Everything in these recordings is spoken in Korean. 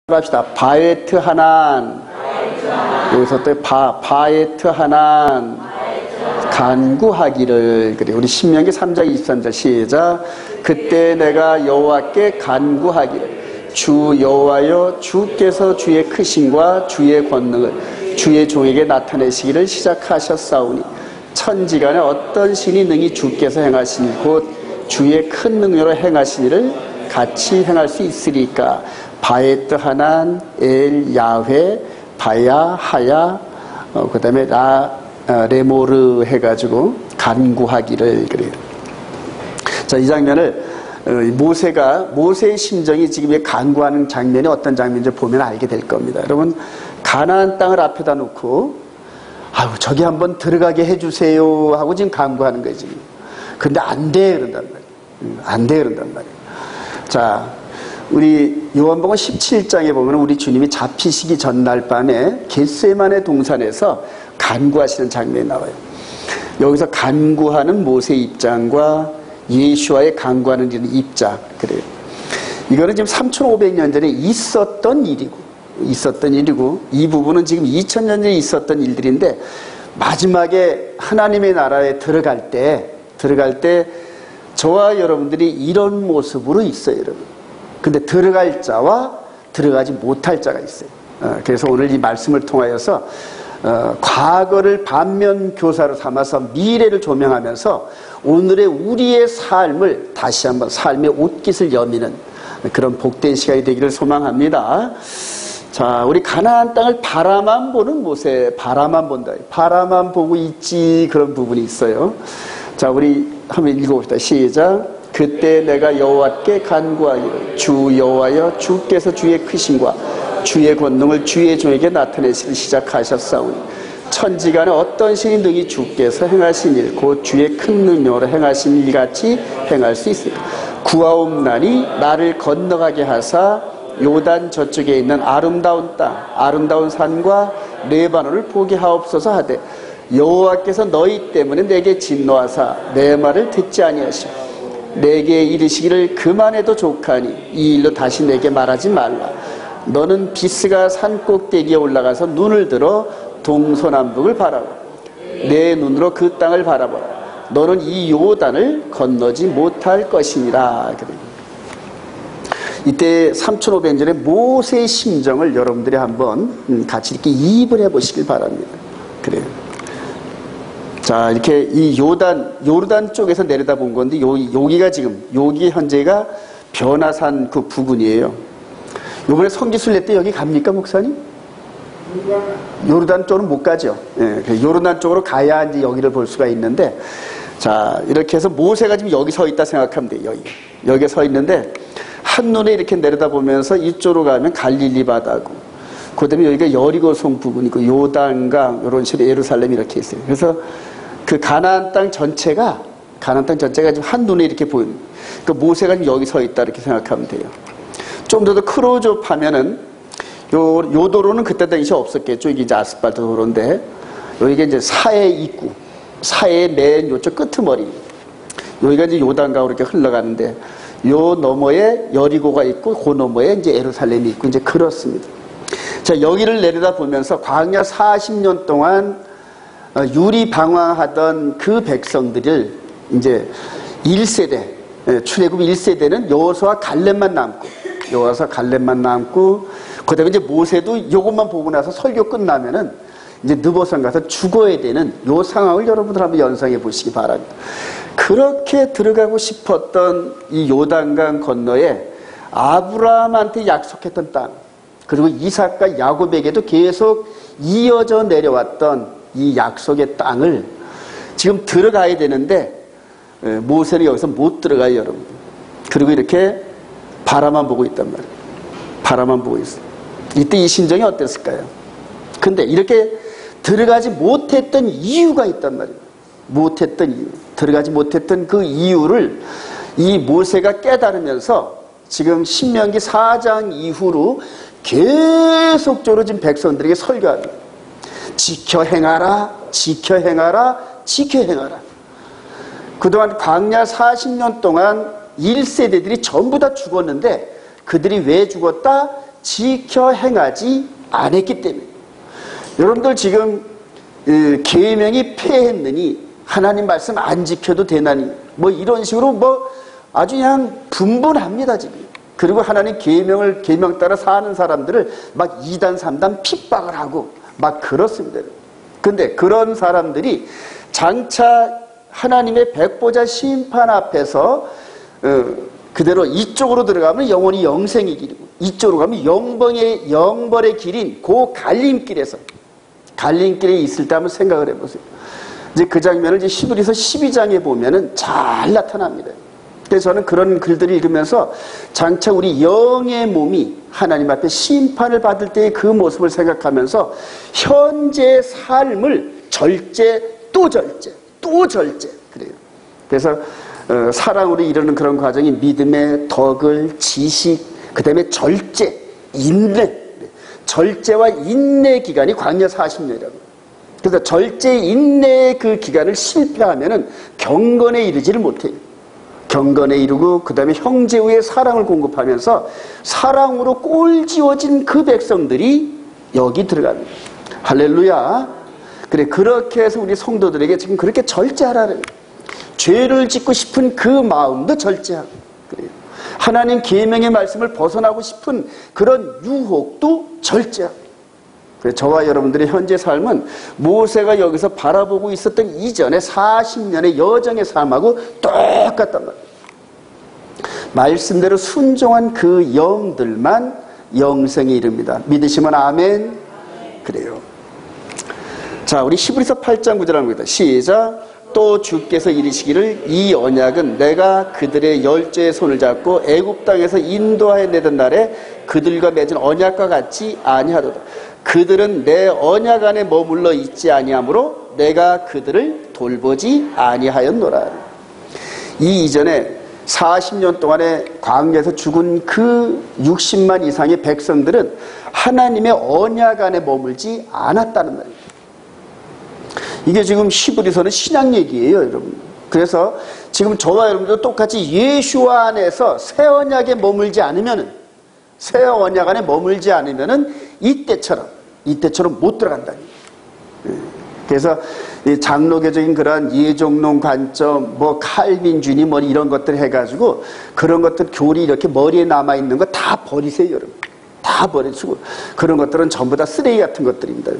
합시다. 바에트 하난. 여기서 또 바에트 하난. 간구하기를. 그래. 우리 신명기 3장 23절 시작. 그때 내가 여호와께 간구하기를. 주 여호와여, 주께서 주의 크심과 주의 권능을 주의 종에게 나타내시기를 시작하셨사오니 천지간에 어떤 신이 능히 주께서 행하신 곧 주의 큰 능력으로 하신 일을 같이 행할 수 있으리까. 바에트 하난 엘 야훼 바야 하야 그 다음에 레모르 해가지고 간구하기를. 그래요. 자, 이 장면을 모세의 심정이 지금 간구하는 장면이 어떤 장면인지 보면 알게 될 겁니다. 여러분, 가나안 땅을 앞에다 놓고 아유 저기 한번 들어가게 해주세요 하고 지금 간구하는 거예요 지금. 근데 안 돼 그런단 말이에요. 안 돼 그런단 말이에요. 자, 우리 요한복음 17장에 보면 우리 주님이 잡히시기 전날 밤에 겟세마네 동산에서 간구하시는 장면이 나와요. 여기서 간구하는 모세의 입장과 예수와의 간구하는 입장, 그래요. 이거는 지금 3,500년 전에 있었던 일이고 이 부분은 지금 2000년 전에 있었던 일들인데 마지막에 하나님의 나라에 들어갈 때 저와 여러분들이 이런 모습으로 있어요, 여러분. 근데 들어갈 자와 들어가지 못할 자가 있어요. 그래서 오늘 이 말씀을 통하여서 과거를 반면 교사로 삼아서 미래를 조명하면서 오늘의 우리의 삶을 다시 한번 삶의 옷깃을 여미는 그런 복된 시간이 되기를 소망합니다. 자, 우리 가나안 땅을 바라만 보는 모세, 바라만 본다. 바라만 보고 있지, 그런 부분이 있어요. 자, 우리 한번 읽어봅시다. 시작. 그때 내가 여호와께 간구하기를 주 여호와여, 주께서 주의 크심과 주의 권능을 주의 종에게 나타내시기 시작하셨사오니 천지간에 어떤 신이 능히 주께서 행하신 일 곧 주의 큰 능력으로 행하신 일같이 행할 수 있으리까. 구하옵나니 나를 건너가게 하사 요단 저쪽에 있는 아름다운 땅, 아름다운 산과 레바논을 보게 하옵소서 하되 여호와께서 너희 때문에 내게 진노하사 내 말을 듣지 아니하시고 내게 이르시기를 그만해도 족하니 이 일로 다시 내게 말하지 말라. 너는 비스가 산 꼭대기에 올라가서 눈을 들어 동서남북을 바라보라. 내 눈으로 그 땅을 바라보라. 너는 이 요단을 건너지 못할 것이니라. 이때 3,500년의 모세의 심정을 여러분들이 한번 같이 이렇게 이입을 해보시길 바랍니다. 그래요. 자, 이렇게 이 요르단 쪽에서 내려다본 건데, 여기 현재가 변화산 그 부근이에요. 요번에 성지순례 때 여기 갑니까, 목사님? 요르단 쪽으로 못 가죠. 예, 요르단 쪽으로 가야 이제 여기를 볼 수가 있는데, 자, 이렇게 해서 모세가 지금 여기 서 있다 생각하면 돼요, 여기에 서 있는데, 한눈에 이렇게 내려다보면서 이쪽으로 가면 갈릴리 바다고, 그 다음에 여기가 여리고성 부근이고, 요단강, 이런 식으로 예루살렘이 이렇게 있어요. 그래서 그 가나안 땅 전체가 지금 한눈에 이렇게 보이는, 그 모세가 지금 여기 서 있다 이렇게 생각하면 돼요. 좀 더 크로즈업 하면은, 요 도로는 그때 당시 없었겠죠. 이게 이제 아스팔트 도로인데, 여기가 이제 사해 입구, 사해의 맨 요쪽 끄트머리. 여기가 이제 요단강으로 이렇게 흘러가는데, 요 너머에 여리고가 있고, 그 너머에 이제 예루살렘이 있고, 이제 그렇습니다. 자, 여기를 내려다 보면서 광야 40년 동안 유리방황하던 그 백성들을 이제 1세대, 출애굽 1세대는 여호수아 갈렙만 남고, 그 다음에 이제 모세도 요것만 보고 나서 설교 끝나면은 이제 느보산 가서 죽어야 되는 요 상황을 여러분들 한번 연상해 보시기 바랍니다. 그렇게 들어가고 싶었던 이 요단강 건너에 아브라함한테 약속했던 땅, 그리고 이삭과 야곱에게도 계속 이어져 내려왔던 이 약속의 땅을 지금 들어가야 되는데 모세는 여기서 못 들어가요, 여러분. 그리고 이렇게 바라만 보고 있단 말이에요. 바라만 보고 있어요. 이때 이 심정이 어땠을까요? 근데 이렇게 들어가지 못했던 이유가 있단 말이에요. 들어가지 못했던 그 이유를 이 모세가 깨달으면서 지금 신명기 4장 이후로 계속적으로 지금 백성들에게 설교합니다. 지켜 행하라. 그동안 광야 40년 동안 1세대들이 전부 다 죽었는데 그들이 왜 죽었다? 지켜 행하지 않았기 때문에. 여러분들 지금 계명이 폐했느니 하나님 말씀 안 지켜도 되나니 뭐 이런 식으로 뭐 아주 그냥 분분합니다 지금. 그리고 하나님 계명 따라 사는 사람들을 막 2단 3단 핍박을 하고 막 그렇습니다. 근데 그런 사람들이 장차 하나님의 백보자 심판 앞에서 그대로 이쪽으로 들어가면 영원히 영생의 길이고 이쪽으로 가면 영벌의 길인 그 갈림길에 있을 때 한번 생각을 해보세요. 이제 그 장면을 이제 히브리서 12장에 보면은 잘 나타납니다. 그래서 저는 그런 글들을 읽으면서 장차 우리 영의 몸이 하나님 앞에 심판을 받을 때의 그 모습을 생각하면서 현재의 삶을 절제 또 절제 그래요. 그래서 사랑으로 이루는 그런 과정이 믿음의 덕을 지식 그 다음에 절제 인내 절제와 인내 기간이 광야 40년이라고. 그래서 절제 인내의 그 기간을 실패하면은 경건에 이르지를 못해요. 경건에 이르고 그 다음에 형제의 사랑을 공급하면서 사랑으로 꼴지워진 그 백성들이 여기 들어갑니다. 할렐루야. 그래 그렇게 해서 우리 성도들에게 지금 그렇게 절제하라는 죄를 짓고 싶은 그 마음도 절제하고 그래요. 하나님 계명의 말씀을 벗어나고 싶은 그런 유혹도 절제하고. 그래서 저와 여러분들의 현재 삶은 모세가 여기서 바라보고 있었던 이전의 40년의 여정의 삶하고 똑같단 말이에요. 말씀대로 순종한 그 영들만 영생에 이릅니다. 믿으시면 아멘. 그래요. 자, 우리 히브리서 8장 9절 합니다. 시작. 또 주께서 이르시기를 이 언약은 내가 그들의 열조의 손을 잡고 애굽 땅에서 인도하여 내던 날에 그들과 맺은 언약과 같지 아니하도다. 그들은 내 언약 안에 머물러 있지 아니하므로 내가 그들을 돌보지 아니하였노라. 이 이전에 40년 동안에 광야에서 죽은 그 60만 이상의 백성들은 하나님의 언약 안에 머물지 않았다는 말이에요. 이게 지금 히브리서는 신약 얘기예요, 여러분. 그래서 지금 저와 여러분도 똑같이 예수와 안에서 새 언약에 머물지 않으면은, 새 언약 안에 머물지 않으면은 이때처럼 못 들어간다니. 그래서 장로교적인 그러한 예정론 관점, 뭐 칼빈주의 뭐 이런 것들 해가지고 그런 것들 교리 이렇게 머리에 남아 있는 거 다 버리세요, 여러분. 다 버리시고 그런 것들은 전부 다 쓰레기 같은 것들입니다.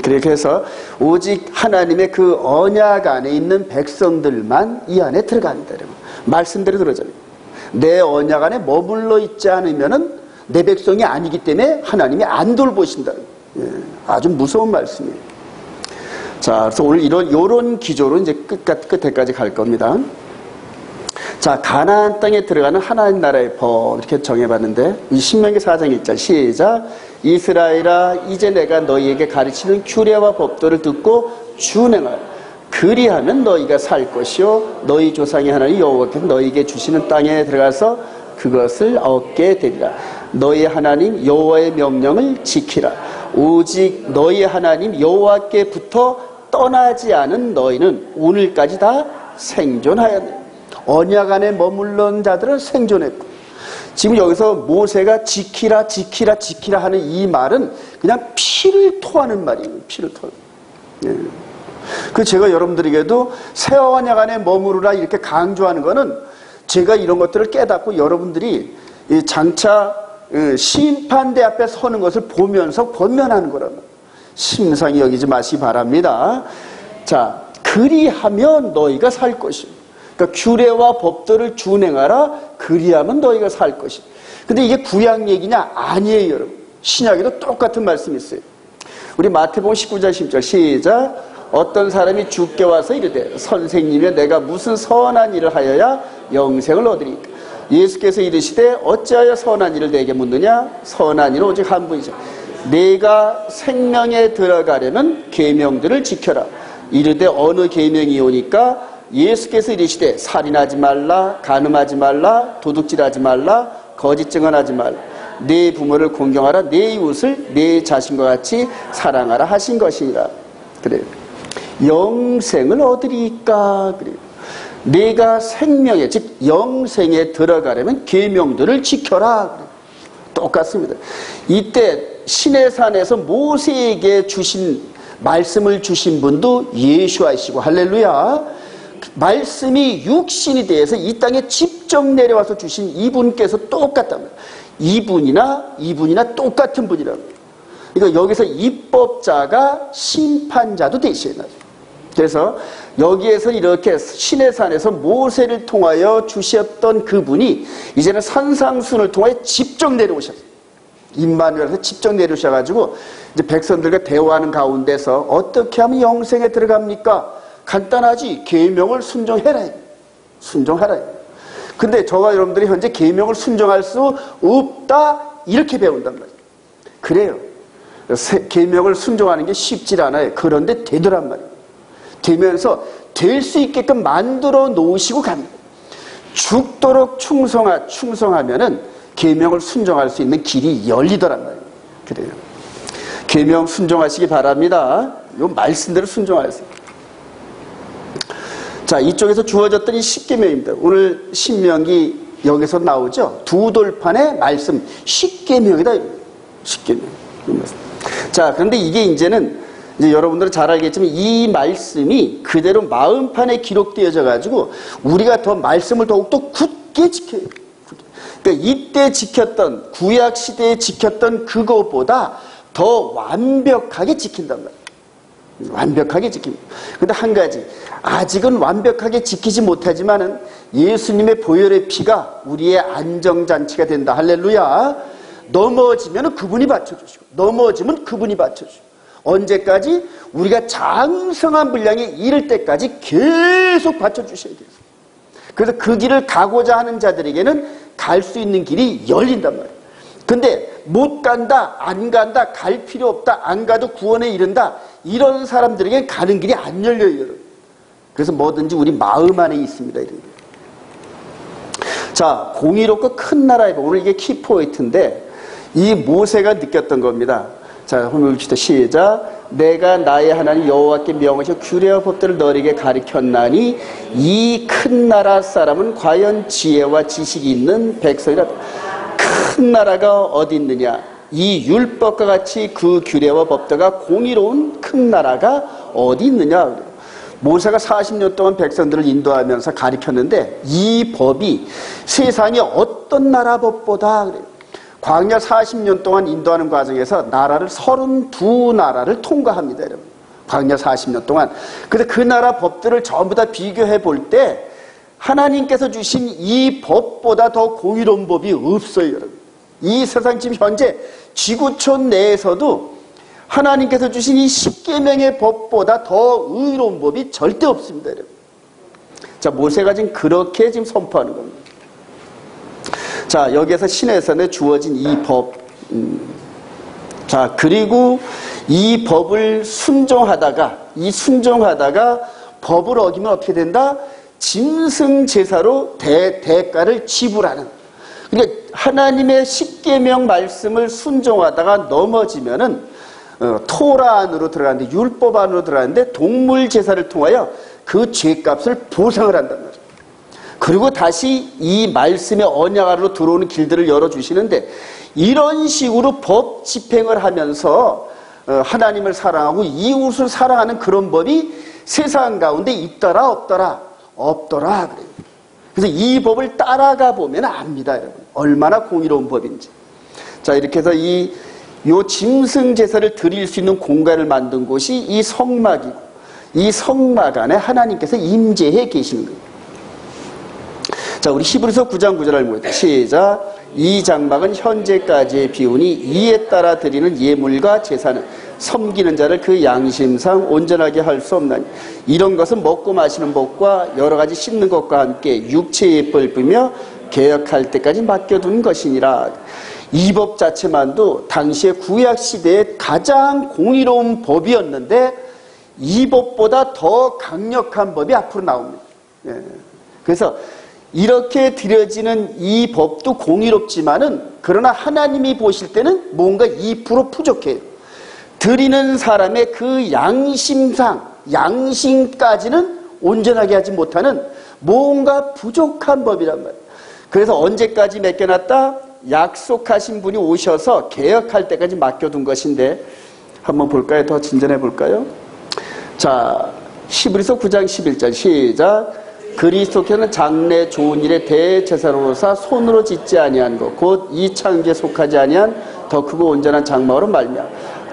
그렇게 해서 오직 하나님의 그 언약 안에 있는 백성들만 이 안에 들어갑니다. 여러분. 말씀대로 들어잖아요. 내 언약 안에 머물러 있지 않으면은 내 백성이 아니기 때문에 하나님이 안 돌보신다는 거예요. 아주 무서운 말씀이에요. 자, 그래서 오늘 이런 기조로 이제 끝에까지 갈 겁니다. 자, 가나안 땅에 들어가는 하나님 나라의 법 이렇게 정해봤는데 이 신명기 4장 1절 시작. 이스라엘아 이제 내가 너희에게 가르치는 규례와 법도를 듣고 준행하라. 그리하면 너희가 살 것이요 너희 조상의 하나님 여호와께서 너희에게 주시는 땅에 들어가서 그것을 얻게 되리라. 너희 하나님 여호와의 명령을 지키라. 오직 너희 하나님 여호와께부터 떠나지 않은 너희는 오늘까지 다 생존하였네. 언약 안에 머물러 자들은 생존했고, 지금 여기서 모세가 지키라 하는 이 말은 그냥 피를 토하는 말이에요. 피를 토하는. 예. 그 제가 여러분들에게도 새 언약 안에 머무르라 이렇게 강조하는 거는 제가 이런 것들을 깨닫고 여러분들이 장차 심판대 앞에 서는 것을 보면서 권면하는 거라고. 심상히 여기지 마시기 바랍니다. 자, 그리하면 너희가 살 것이요. 그러니까 규례와 법도를 준행하라. 그리하면 너희가 살 것이요. 근데 이게 구약 얘기냐? 아니에요, 여러분. 신약에도 똑같은 말씀이 있어요. 우리 마태복음 19장 10절 시작. 어떤 사람이 주께 와서 이르되 선생님이여 내가 무슨 선한 일을 하여야 영생을 얻으리까? 예수께서 이르시되 어찌하여 선한 일을 내게 묻느냐? 선한 일은 오직 한 분이죠. 내가 생명에 들어가려면 계명들을 지켜라. 이르되 어느 계명이 오니까? 예수께서 이르시되 살인하지 말라, 간음하지 말라, 도둑질하지 말라, 거짓 증언하지 말라, 내 부모를 공경하라, 내 이웃을 내 자신과 같이 사랑하라 하신 것이니라. 그래요. 영생을 얻으리까? 그래요. 내가 생명에, 즉 영생에 들어가려면 계명들을 지켜라. 그래요. 똑같습니다. 이때 시내산에서 모세에게 주신 말씀을 주신 분도 예수이시고 할렐루야. 말씀이 육신이 되어서 이 땅에 직접 내려와서 주신 이분께서 똑같답니다. 이분이나 똑같은 분이라고. 그러니까 여기서 입법자가 심판자도 되셔야 돼요. 그래서 여기에서 이렇게 시내산에서 모세를 통하여 주셨던 그분이 이제는 산상순을 통하여 직접 내려오셨어요. 임마누엘에서 직접 내려오셔가지고 이제 백성들과 대화하는 가운데서 어떻게 하면 영생에 들어갑니까? 간단하지. 계명을 순종해라. 순종하라. 근데 저와 여러분들이 현재 계명을 순종할 수 없다 이렇게 배운단 말이에요. 그래요. 계명을 순종하는 게 쉽지 않아요. 그런데 되더란 말이에요. 되면서 될 수 있게끔 만들어 놓으시고 갑니다. 죽도록 충성하면은 계명을 순종할 수 있는 길이 열리더란 말이에요. 그래요. 계명 순종하시기 바랍니다. 이 말씀대로 순종하세요. 자, 이쪽에서 주어졌던 이 십계명입니다. 오늘 신명기 여기서 나오죠. 두 돌판의 말씀, 십계명이다. 십계명. 자, 그런데 이게 이제는 여러분들은 잘 알겠지만 이 말씀이 그대로 마음판에 기록되어져 가지고 우리가 더 말씀을 더욱더 굳게 지켜요. 그러니까 이때 지켰던 구약 시대에 지켰던 그것보다 더 완벽하게 지킨단 말이에요. 완벽하게 지킵니다. 그런데 한 가지, 아직은 완벽하게 지키지 못하지만은 예수님의 보혈의 피가 우리의 안정잔치가 된다. 할렐루야. 넘어지면 그분이 받쳐주시고, 넘어지면 그분이 받쳐주시고, 언제까지? 우리가 장성한 분량에 이를 때까지 계속 받쳐주셔야 돼요. 그래서 그 길을 가고자 하는 자들에게는 갈 수 있는 길이 열린단 말이에요. 근데 못 간다, 안 간다, 갈 필요 없다, 안 가도 구원에 이른다, 이런 사람들에게 가는 길이 안 열려요, 여러분. 그래서 뭐든지 우리 마음 안에 있습니다, 이런 게. 자, 공의롭고 큰 나라에, 오늘 이게 키포인트인데, 이 모세가 느꼈던 겁니다. 자, 한번 읽읍시다. 시작. 내가 나의 하나님 여호와께 명하시고 규례와 법들을 너에게 가르쳤나니 이 큰 나라 사람은 과연 지혜와 지식이 있는 백성이라. 큰 나라가 어디 있느냐? 이 율법과 같이 그 규례와 법들과 공의로운 큰 나라가 어디 있느냐? 모세가 40년 동안 백성들을 인도하면서 가르쳤는데 이 법이 세상의 어떤 나라 법보다 그래요. 광야 40년 동안 인도하는 과정에서 나라를 32나라를 통과합니다, 여러분. 광야 40년 동안. 그래서 그 나라 법들을 전부 다 비교해 볼 때 하나님께서 주신 이 법보다 더 공의로운 법이 없어요, 여러분. 이 세상 지금 현재 지구촌 내에서도 하나님께서 주신 이 십계명의 법보다 더 의로운 법이 절대 없습니다, 여러분. 자, 모세가 지금 그렇게 지금 선포하는 겁니다. 자, 여기에서 시내산에 주어진 이 법. 자, 그리고 이 법을 순종하다가 법을 어기면 어떻게 된다? 짐승제사로 대가를 지불하는. 그러니까 하나님의 십계명 말씀을 순종하다가 넘어지면은 토라 안으로 들어가는데, 율법 안으로 들어가는데 동물 제사를 통하여 그 죄값을 보상을 한단 말이에요. 그리고 다시 이 말씀의 언약 안으로 들어오는 길들을 열어주시는데, 이런 식으로 법 집행을 하면서 하나님을 사랑하고 이웃을 사랑하는 그런 법이 세상 가운데 있더라 없더라? 없더라 그래요. 그래서 이 법을 따라가 보면 압니다, 여러분. 얼마나 공의로운 법인지. 자, 이렇게 해서 요 짐승 제사를 드릴 수 있는 공간을 만든 곳이 이 성막이고, 이 성막 안에 하나님께서 임재해 계시는 거예요. 자, 우리 히브리서 9장 9절을 보겠습니다. 시작. 이 장막은 현재까지의 비운이 이에 따라 드리는 예물과 제사는 섬기는 자를 그 양심상 온전하게 할 수 없나니 이런 것은 먹고 마시는 법과 여러 가지 씻는 것과 함께 육체의 뻘쁘며 개혁할 때까지 맡겨둔 것이니라. 이 법 자체만도 당시의 구약 시대의 가장 공의로운 법이었는데 이 법보다 더 강력한 법이 앞으로 나옵니다. 예. 그래서 이렇게 드려지는 이 법도 공의롭지만은 그러나 하나님이 보실 때는 뭔가 2% 부족해요. 드리는 사람의 그 양심까지는 온전하게 하지 못하는 뭔가 부족한 법이란 말이에요. 그래서 언제까지 맡겨놨다? 약속하신 분이 오셔서 개혁할 때까지 맡겨둔 것인데 한번 볼까요? 더 진전해 볼까요? 자, 히브리서 9장 11절 시작. 그리스도께서는 장래 좋은 일에 대제사로서 손으로 짓지 아니한 것 곧 이 창조에 속하지 아니한 더 크고 온전한 장막으로 말미암아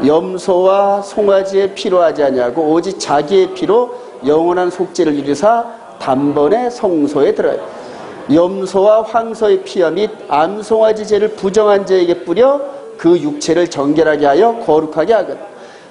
염소와 송아지의 피로 하지 아니하고 오직 자기의 피로 영원한 속죄를 이루사 단번에 성소에 들어가요. 염소와 황소의 피와 및 암송아지 죄를 부정한 자에게 뿌려 그 육체를 정결하게 하여 거룩하게 하거든.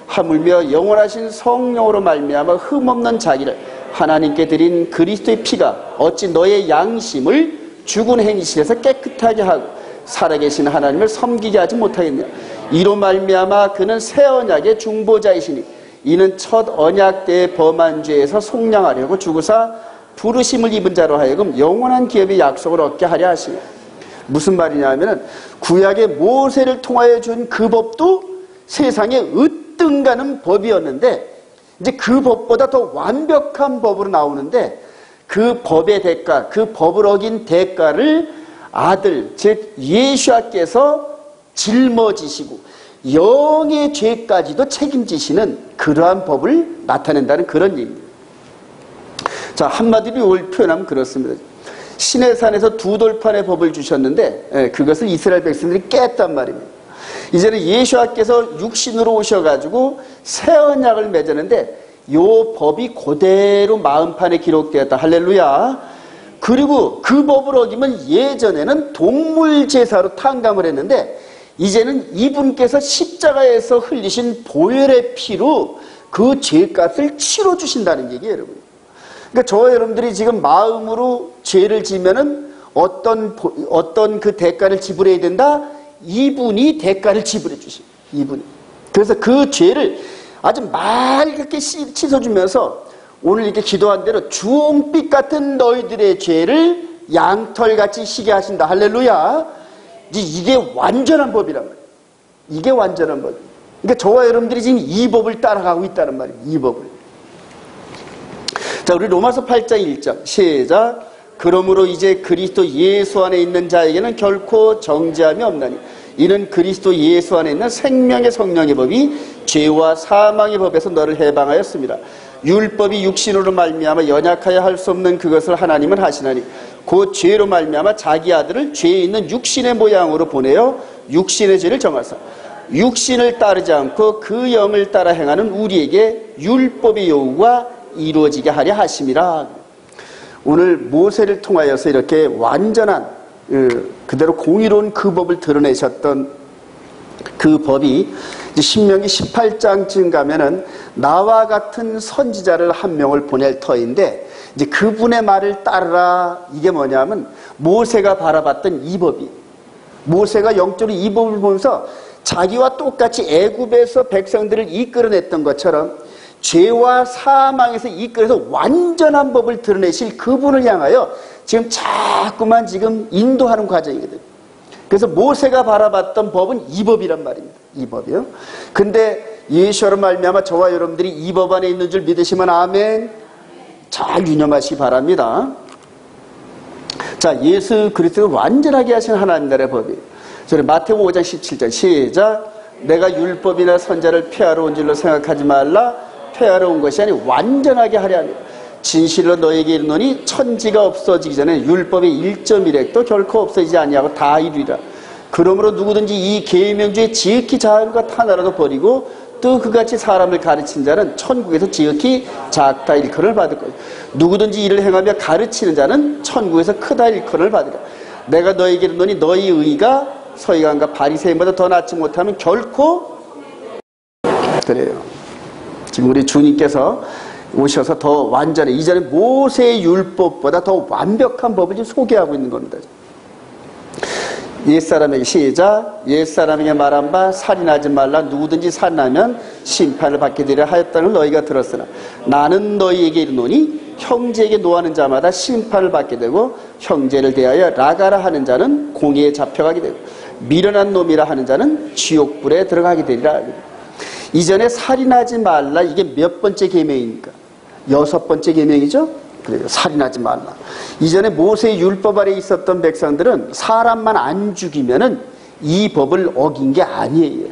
하물며 영원하신 성령으로 말미암아 흠없는 자기를 하나님께 드린 그리스도의 피가 어찌 너의 양심을 죽은 행실에서 깨끗하게 하고 살아계신 하나님을 섬기게 하지 못하겠느냐. 이로 말미암아 그는 새 언약의 중보자이시니 이는 첫 언약 때의 범한 죄에서 속량하려고 죽으사 부르심을 입은 자로 하여금 영원한 기업의 약속을 얻게 하려 하시니. 무슨 말이냐 하면은 구약의 모세를 통하여 준 그 법도 세상에 으뜸가는 법이었는데 이제 그 법보다 더 완벽한 법으로 나오는데 그 법의 대가, 그 법을 어긴 대가를 아들, 즉 예수께서 짊어지시고 영의 죄까지도 책임지시는 그러한 법을 나타낸다는 그런 얘기입니다. 자, 한마디로 이걸 표현하면 그렇습니다. 시내산에서 두 돌판의 법을 주셨는데 그것을 이스라엘 백성들이 깼단 말입니다. 이제는 예수께서 육신으로 오셔가지고 새 언약을 맺었는데 이 법이 그대로 마음판에 기록되었다. 할렐루야. 그리고 그 법을 어기면 예전에는 동물 제사로 탕감을 했는데 이제는 이분께서 십자가에서 흘리신 보혈의 피로 그 죄값을 치러주신다는 얘기예요, 여러분. 그러니까 저와 여러분들이 지금 마음으로 죄를 지면은 어떤 그 대가를 지불해야 된다? 이분이 대가를 지불해 주신 이분이. 그래서 그 죄를 아주 맑게 씻어주면서 오늘 이렇게 기도한 대로 주홍빛 같은 너희들의 죄를 양털같이 희게 하신다. 할렐루야. 이게 완전한 법이란 말이에요. 이게 완전한 법. 그러니까 저와 여러분들이 지금 이 법을 따라가고 있다는 말이에요. 이 법을. 자, 우리 로마서 8장 1절 시작. 그러므로 이제 그리스도 예수 안에 있는 자에게는 결코 정죄함이 없나니 이는 그리스도 예수 안에 있는 생명의 성령의 법이 죄와 사망의 법에서 너를 해방하였습니다. 율법이 육신으로 말미암아 연약하여 할 수 없는 그것을 하나님은 하시나니 그 죄로 말미암아 자기 아들을 죄에 있는 육신의 모양으로 보내어 육신의 죄를 정하사 육신을 따르지 않고 그 영을 따라 행하는 우리에게 율법의 요구가 이루어지게 하려 하심이라. 오늘 모세를 통하여서 이렇게 완전한 그대로 공의로운 그 법을 드러내셨던 그 법이 이제 신명기 18장쯤 가면은 나와 같은 선지자를 한 명을 보낼 터인데 이제 그분의 말을 따르라. 이게 뭐냐면 모세가 바라봤던 이 법이, 모세가 영적으로 이 법을 보면서 자기와 똑같이 애굽에서 백성들을 이끌어냈던 것처럼 죄와 사망에서 이끌어서 완전한 법을 드러내실 그분을 향하여 지금 자꾸만 지금 인도하는 과정이거든요. 그래서 모세가 바라봤던 법은 이 법이란 말입니다. 이 법이요. 근데 예수로 말미암아 저와 여러분들이 이 법 안에 있는 줄 믿으시면 아멘. 잘 유념하시기 바랍니다. 자, 예수 그리스도를 완전하게 하신 하나님 나라의 법이에요. 저는 마태복음 5장 17절 시작. 내가 율법이나 선자를 폐하러 온 줄로 생각하지 말라. 폐하러 온 것이 아니 완전하게 하려 합니다. 진실로 너에게 이르노니 천지가 없어지기 전에 율법의 1.1획도 결코 없어지지 아니하고 다 이루리라. 그러므로 누구든지 이 계명주의 지극히 작은 것 하나라도 버리고 또 그같이 사람을 가르친 자는 천국에서 지극히 작다 일컬을 받을 것이다. 누구든지 이를 행하며 가르치는 자는 천국에서 크다 일컬을 받으리라. 내가 너에게 이르노니 너희 의가 서기관과 바리새인보다 더 낫지 못하면 결코 그래요. 지금 우리 주님께서 오셔서 더 완전히 이전에 모세의 율법보다 더 완벽한 법을 지금 소개하고 있는 겁니다. 옛사람에게 시작. 옛사람에게 말한 바 살인하지 말라. 누구든지 살인하면 심판을 받게 되려 하였다는 너희가 들었으나 나는 너희에게 이르노니 형제에게 노하는 자마다 심판을 받게 되고 형제를 대하여 라가라 하는 자는 공의에 잡혀가게 되고 미련한 놈이라 하는 자는 지옥불에 들어가게 되리라. 이전에 살인하지 말라. 이게 몇 번째 계명입니까? 6번째 계명이죠. 그래요. 살인하지 말라. 이전에 모세의 율법 아래 있었던 백성들은 사람만 안 죽이면은 이 법을 어긴 게 아니에요.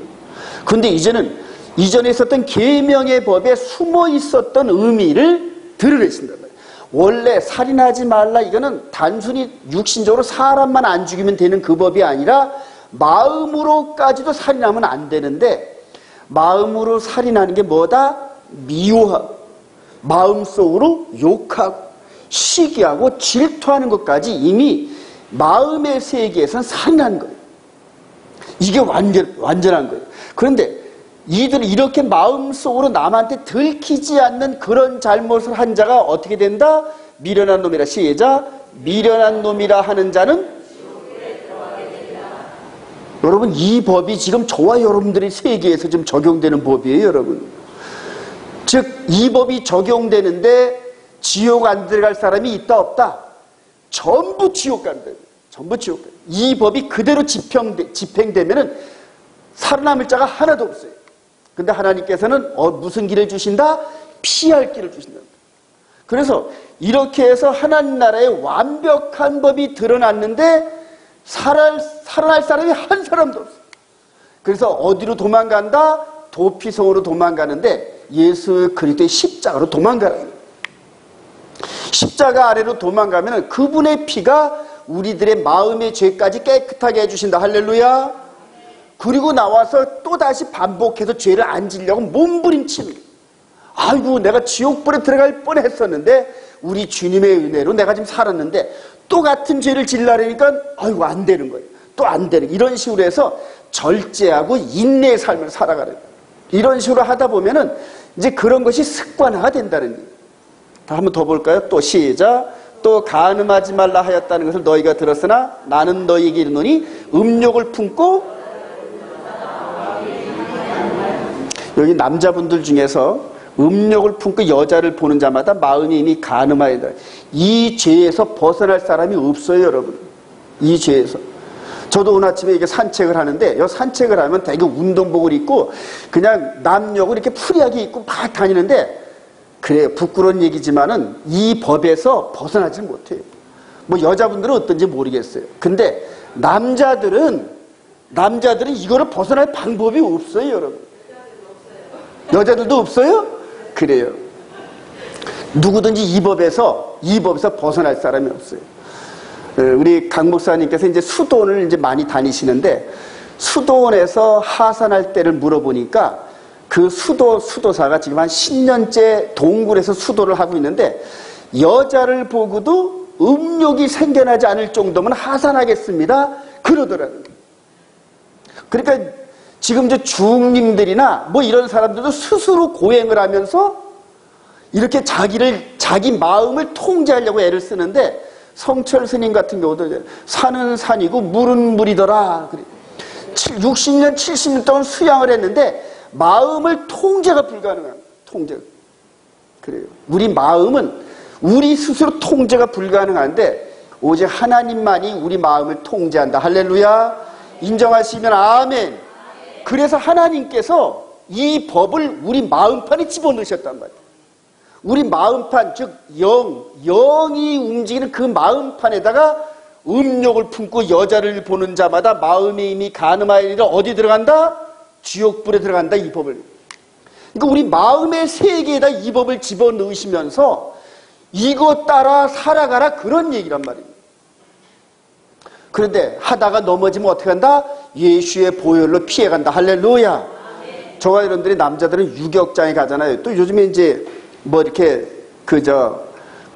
그런데 이전에 있었던 계명의 법에 숨어 있었던 의미를 드러내신단 말이에요. 원래 살인하지 말라 이거는 단순히 육신적으로 사람만 안 죽이면 되는 그 법이 아니라 마음으로까지도 살인하면 안 되는데, 마음으로 살인하는 게 뭐다? 미워하고 마음속으로 욕하고 시기하고 질투하는 것까지 이미 마음의 세계에서는 살인한 거예요. 이게 완전한 거예요. 그런데 이들은 이렇게 마음속으로 남한테 들키지 않는 그런 잘못을 한 자가 어떻게 된다? 미련한 놈이라. 시작. 미련한 놈이라 하는 자는 여러분, 이 법이 지금 저와 여러분들의 세계에서 지금 적용되는 법이에요, 여러분. 즉, 이 법이 적용되는데 지옥 안 들어갈 사람이 있다 없다? 전부 지옥 간다. 전부 지옥 간다. 이 법이 그대로 집행되면은 살아남을 자가 하나도 없어요. 근데 하나님께서는 무슨 길을 주신다? 피할 길을 주신다. 그래서 이렇게 해서 하나님 나라의 완벽한 법이 드러났는데 살아날 사람이 한 사람도 없어요. 그래서 어디로 도망간다? 도피성으로 도망가는데 예수 그리스도의 십자가로 도망가는 거예요. 십자가 아래로 도망가면 그분의 피가 우리들의 마음의 죄까지 깨끗하게 해주신다. 할렐루야. 그리고 나와서 또다시 반복해서 죄를 안 지려고 몸부림치는 거예요. 아이고, 내가 지옥불에 들어갈 뻔했었는데 우리 주님의 은혜로 내가 지금 살았는데 또 같은 죄를 질라니까 아이고 안 되는 거예요. 또 안 되는, 이런 식으로 해서 절제하고 인내의 삶을 살아가는 거예요. 이런 식으로 하다 보면은 이제 그런 것이 습관화가 된다는 거예요. 한번 더 볼까요? 또 시작. 또 간음하지 말라 하였다는 것을 너희가 들었으나 나는 너희에게 이르노니 음욕을 품고. 여기 남자분들 중에서 음욕을 품고 여자를 보는 자마다 마음이 이미 간음하였다. 이 죄에서 벗어날 사람이 없어요, 여러분. 이 죄에서. 저도 오늘 아침에 이게 산책을 하는데, 이 산책을 하면 되게 운동복을 입고 그냥 남욕을 이렇게 프리하게 입고 막 다니는데, 그래요. 부끄러운 얘기지만은 이 법에서 벗어나지 못해요. 뭐 여자분들은 어떤지 모르겠어요. 근데 남자들은 이거를 벗어날 방법이 없어요, 여러분. 여자들도 없어요? 그래요. 누구든지 이 법에서 벗어날 사람이 없어요. 우리 강 목사님께서 이제 수도원을 이제 많이 다니시는데, 수도원에서 하산할 때를 물어보니까 그 수도사가 지금 한 10년째 동굴에서 수도를 하고 있는데, 여자를 보고도 음욕이 생겨나지 않을 정도면 하산하겠습니다 그러더라고요. 그러니까 지금 이제 중림들이나 뭐 이런 사람들도 스스로 고행을 하면서 이렇게 자기 마음을 통제하려고 애를 쓰는데, 성철 스님 같은 경우도 산은 산이고 물은 물이더라. 60년, 70년 동안 수양을 했는데 마음을 통제가 불가능한, 통제가. 그래요. 우리 마음은 우리 스스로 통제가 불가능한데 오직 하나님만이 우리 마음을 통제한다. 할렐루야. 인정하시면 아멘. 그래서 하나님께서 이 법을 우리 마음판에 집어넣으셨단 말이에요. 우리 마음판, 즉 영이 움직이는 그 마음판에다가 음욕을 품고 여자를 보는 자마다 마음에 이미 간음하여니라 어디 들어간다? 지옥불에 들어간다. 이 법을. 그러니까 우리 마음의 세계에다 이 법을 집어넣으시면서 이것 따라 살아가라, 그런 얘기란 말이에요. 그런데 하다가 넘어지면 어떻게 한다? 예수의 보혈로 피해간다. 할렐루야. 저와 여러분들이 남자들은 유격장에 가잖아요. 또 요즘에 이제 뭐 이렇게 그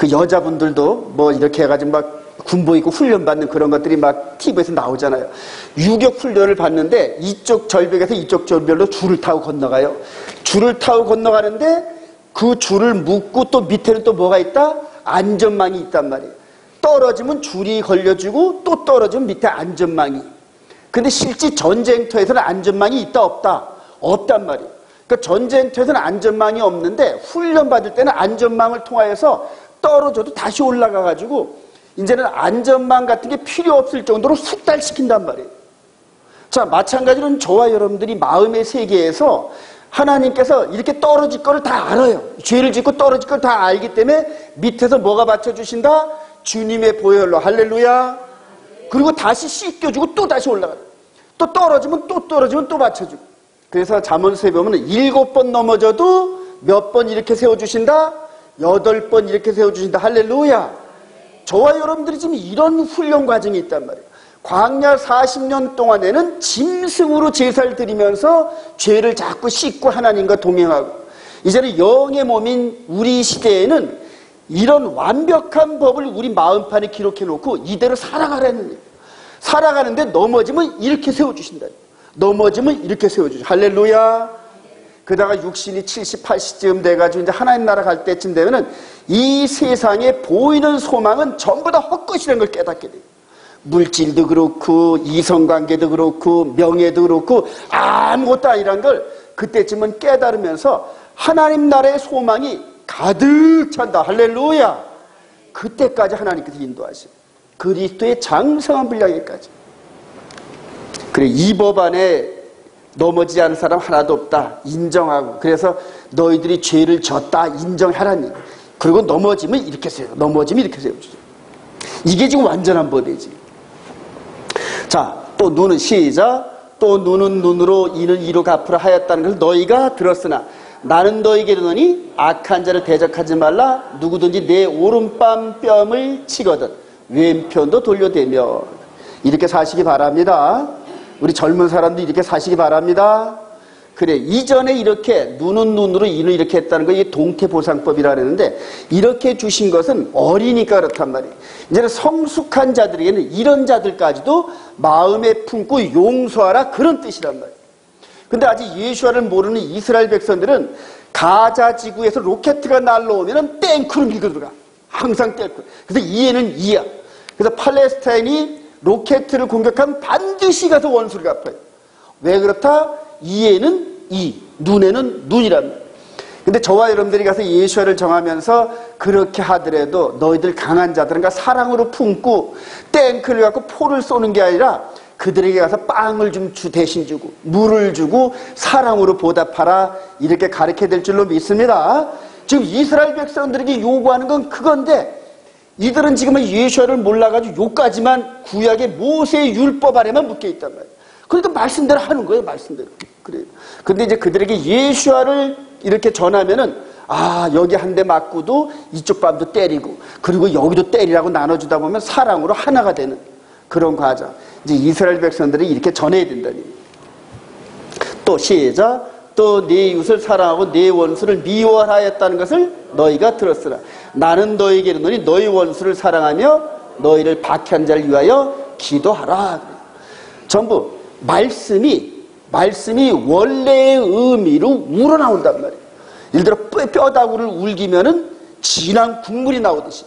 여자분들도 뭐 이렇게 해가지고 막 군복 입고 훈련받는 그런 것들이 막 TV에서 나오잖아요. 유격 훈련을 받는데 이쪽 절벽에서 이쪽 절벽으로 줄을 타고 건너가요. 줄을 타고 건너가는데 그 줄을 묶고 또 밑에는 또 뭐가 있다? 안전망이 있단 말이에요. 떨어지면 줄이 걸려주고 또 떨어지면 밑에 안전망이. 근데 실제 전쟁터에서는 안전망이 있다 없다? 없단 말이에요. 그러니까 전쟁터에서는 안전망이 없는데 훈련받을 때는 안전망을 통하여서 떨어져도 다시 올라가가지고 이제는 안전망 같은 게 필요 없을 정도로 숙달시킨단 말이에요. 자, 마찬가지로 저와 여러분들이 마음의 세계에서 하나님께서 이렇게 떨어질 거를 다 알아요. 죄를 짓고 떨어질 걸 다 알기 때문에 밑에서 뭐가 받쳐주신다? 주님의 보혈로. 할렐루야. 그리고 다시 씻겨주고 또 다시 올라가요. 또 떨어지면 또 받쳐주고. 그래서 잠언서에 보면 7번 넘어져도 몇 번 이렇게 세워주신다? 8번 이렇게 세워주신다. 할렐루야. 저와 여러분들이 지금 이런 훈련 과정이 있단 말이에요. 광야 40년 동안에는 짐승으로 제사를 드리면서 죄를 자꾸 씻고 하나님과 동행하고, 이제는 영의 몸인 우리 시대에는 이런 완벽한 법을 우리 마음판에 기록해 놓고 이대로 살아가라는 거예요. 살아가는데 넘어지면 이렇게 세워주신다. 넘어지면 이렇게 세워주죠. 할렐루야. 그러다가 육신이 70, 80쯤 돼가지고 이제 하나님 나라 갈 때쯤 되면은 이 세상에 보이는 소망은 전부 다 헛것이라는 걸 깨닫게 돼요. 물질도 그렇고 이성관계도 그렇고 명예도 그렇고 아무것도 아니라는 걸 그때쯤은 깨달으면서 하나님 나라의 소망이 가득 찬다. 할렐루야. 그때까지 하나님께서 인도하시고 그리스도의 장성한 분량에까지. 그래, 이 법 안에 넘어지지 않은 사람 하나도 없다 인정하고, 그래서 너희들이 죄를 졌다 인정하라니. 그리고 넘어지면 이렇게 세워, 넘어지면 이렇게 세워주죠. 이게 지금 완전한 법이지. 자, 또 눈은 시작. 또 눈은 눈으로 이는 이로 갚으라 하였다는 것을 너희가 들었으나 나는 너희에게 이르노니 악한 자를 대적하지 말라. 누구든지 내 오른밤 뺨을 치거든 왼편도 돌려대며. 이렇게 사시기 바랍니다. 우리 젊은 사람도 이렇게 사시기 바랍니다. 그래, 이전에 이렇게 눈은 눈으로 이는 이렇게 했다는 거, 이게 동태보상법이라 그러는데, 이렇게 주신 것은 어리니까 그렇단 말이에요. 이제는 성숙한 자들에게는 이런 자들까지도 마음에 품고 용서하라, 그런 뜻이란 말이에요. 근데 아직 예수와를 모르는 이스라엘 백성들은 가자 지구에서 로켓가 날라오면 땡크로 밀고 들어가. 항상 땡크. 그래서 이해는 이야. 그래서 팔레스타인이 로켓을 공격하면 반드시 가서 원수를 갚아요. 왜 그렇다? 이에는 이, 눈에는 눈이란 말이에요. 근데 저와 여러분들이 가서 예수를 정하면서 그렇게 하더라도 너희들 강한 자들은가 사랑으로 품고 땡크를 갖고 포를 쏘는 게 아니라 그들에게 가서 빵을 좀 대신 주고 물을 주고 사랑으로 보답하라, 이렇게 가르쳐야 될 줄로 믿습니다. 지금 이스라엘 백성들에게 요구하는 건 그건데, 이들은 지금은 예수를 몰라가지고 요까지만 구약의 모세의 율법 아래만 묶여있단 말이에요. 그러니까 말씀대로 하는 거예요, 말씀대로. 그래요. 근데 이제 그들에게 예수를 이렇게 전하면은, 아, 여기 한 대 맞고도 이쪽 밤도 때리고, 그리고 여기도 때리라고 나눠주다 보면 사랑으로 하나가 되는 그런 과정. 이제 이스라엘 백성들이 이렇게 전해야 된다니. 또 시작. 또 네 이웃을 사랑하고 네 원수를 미워하였다는 것을 너희가 들었으라. 나는 너희에게 이르노니 너희 원수를 사랑하며 너희를 박해한 자를 위하여 기도하라. 전부 말씀이 원래의 의미로 우러나온단 말이에요. 예를 들어 뼈다구를 울기면은 진한 국물이 나오듯이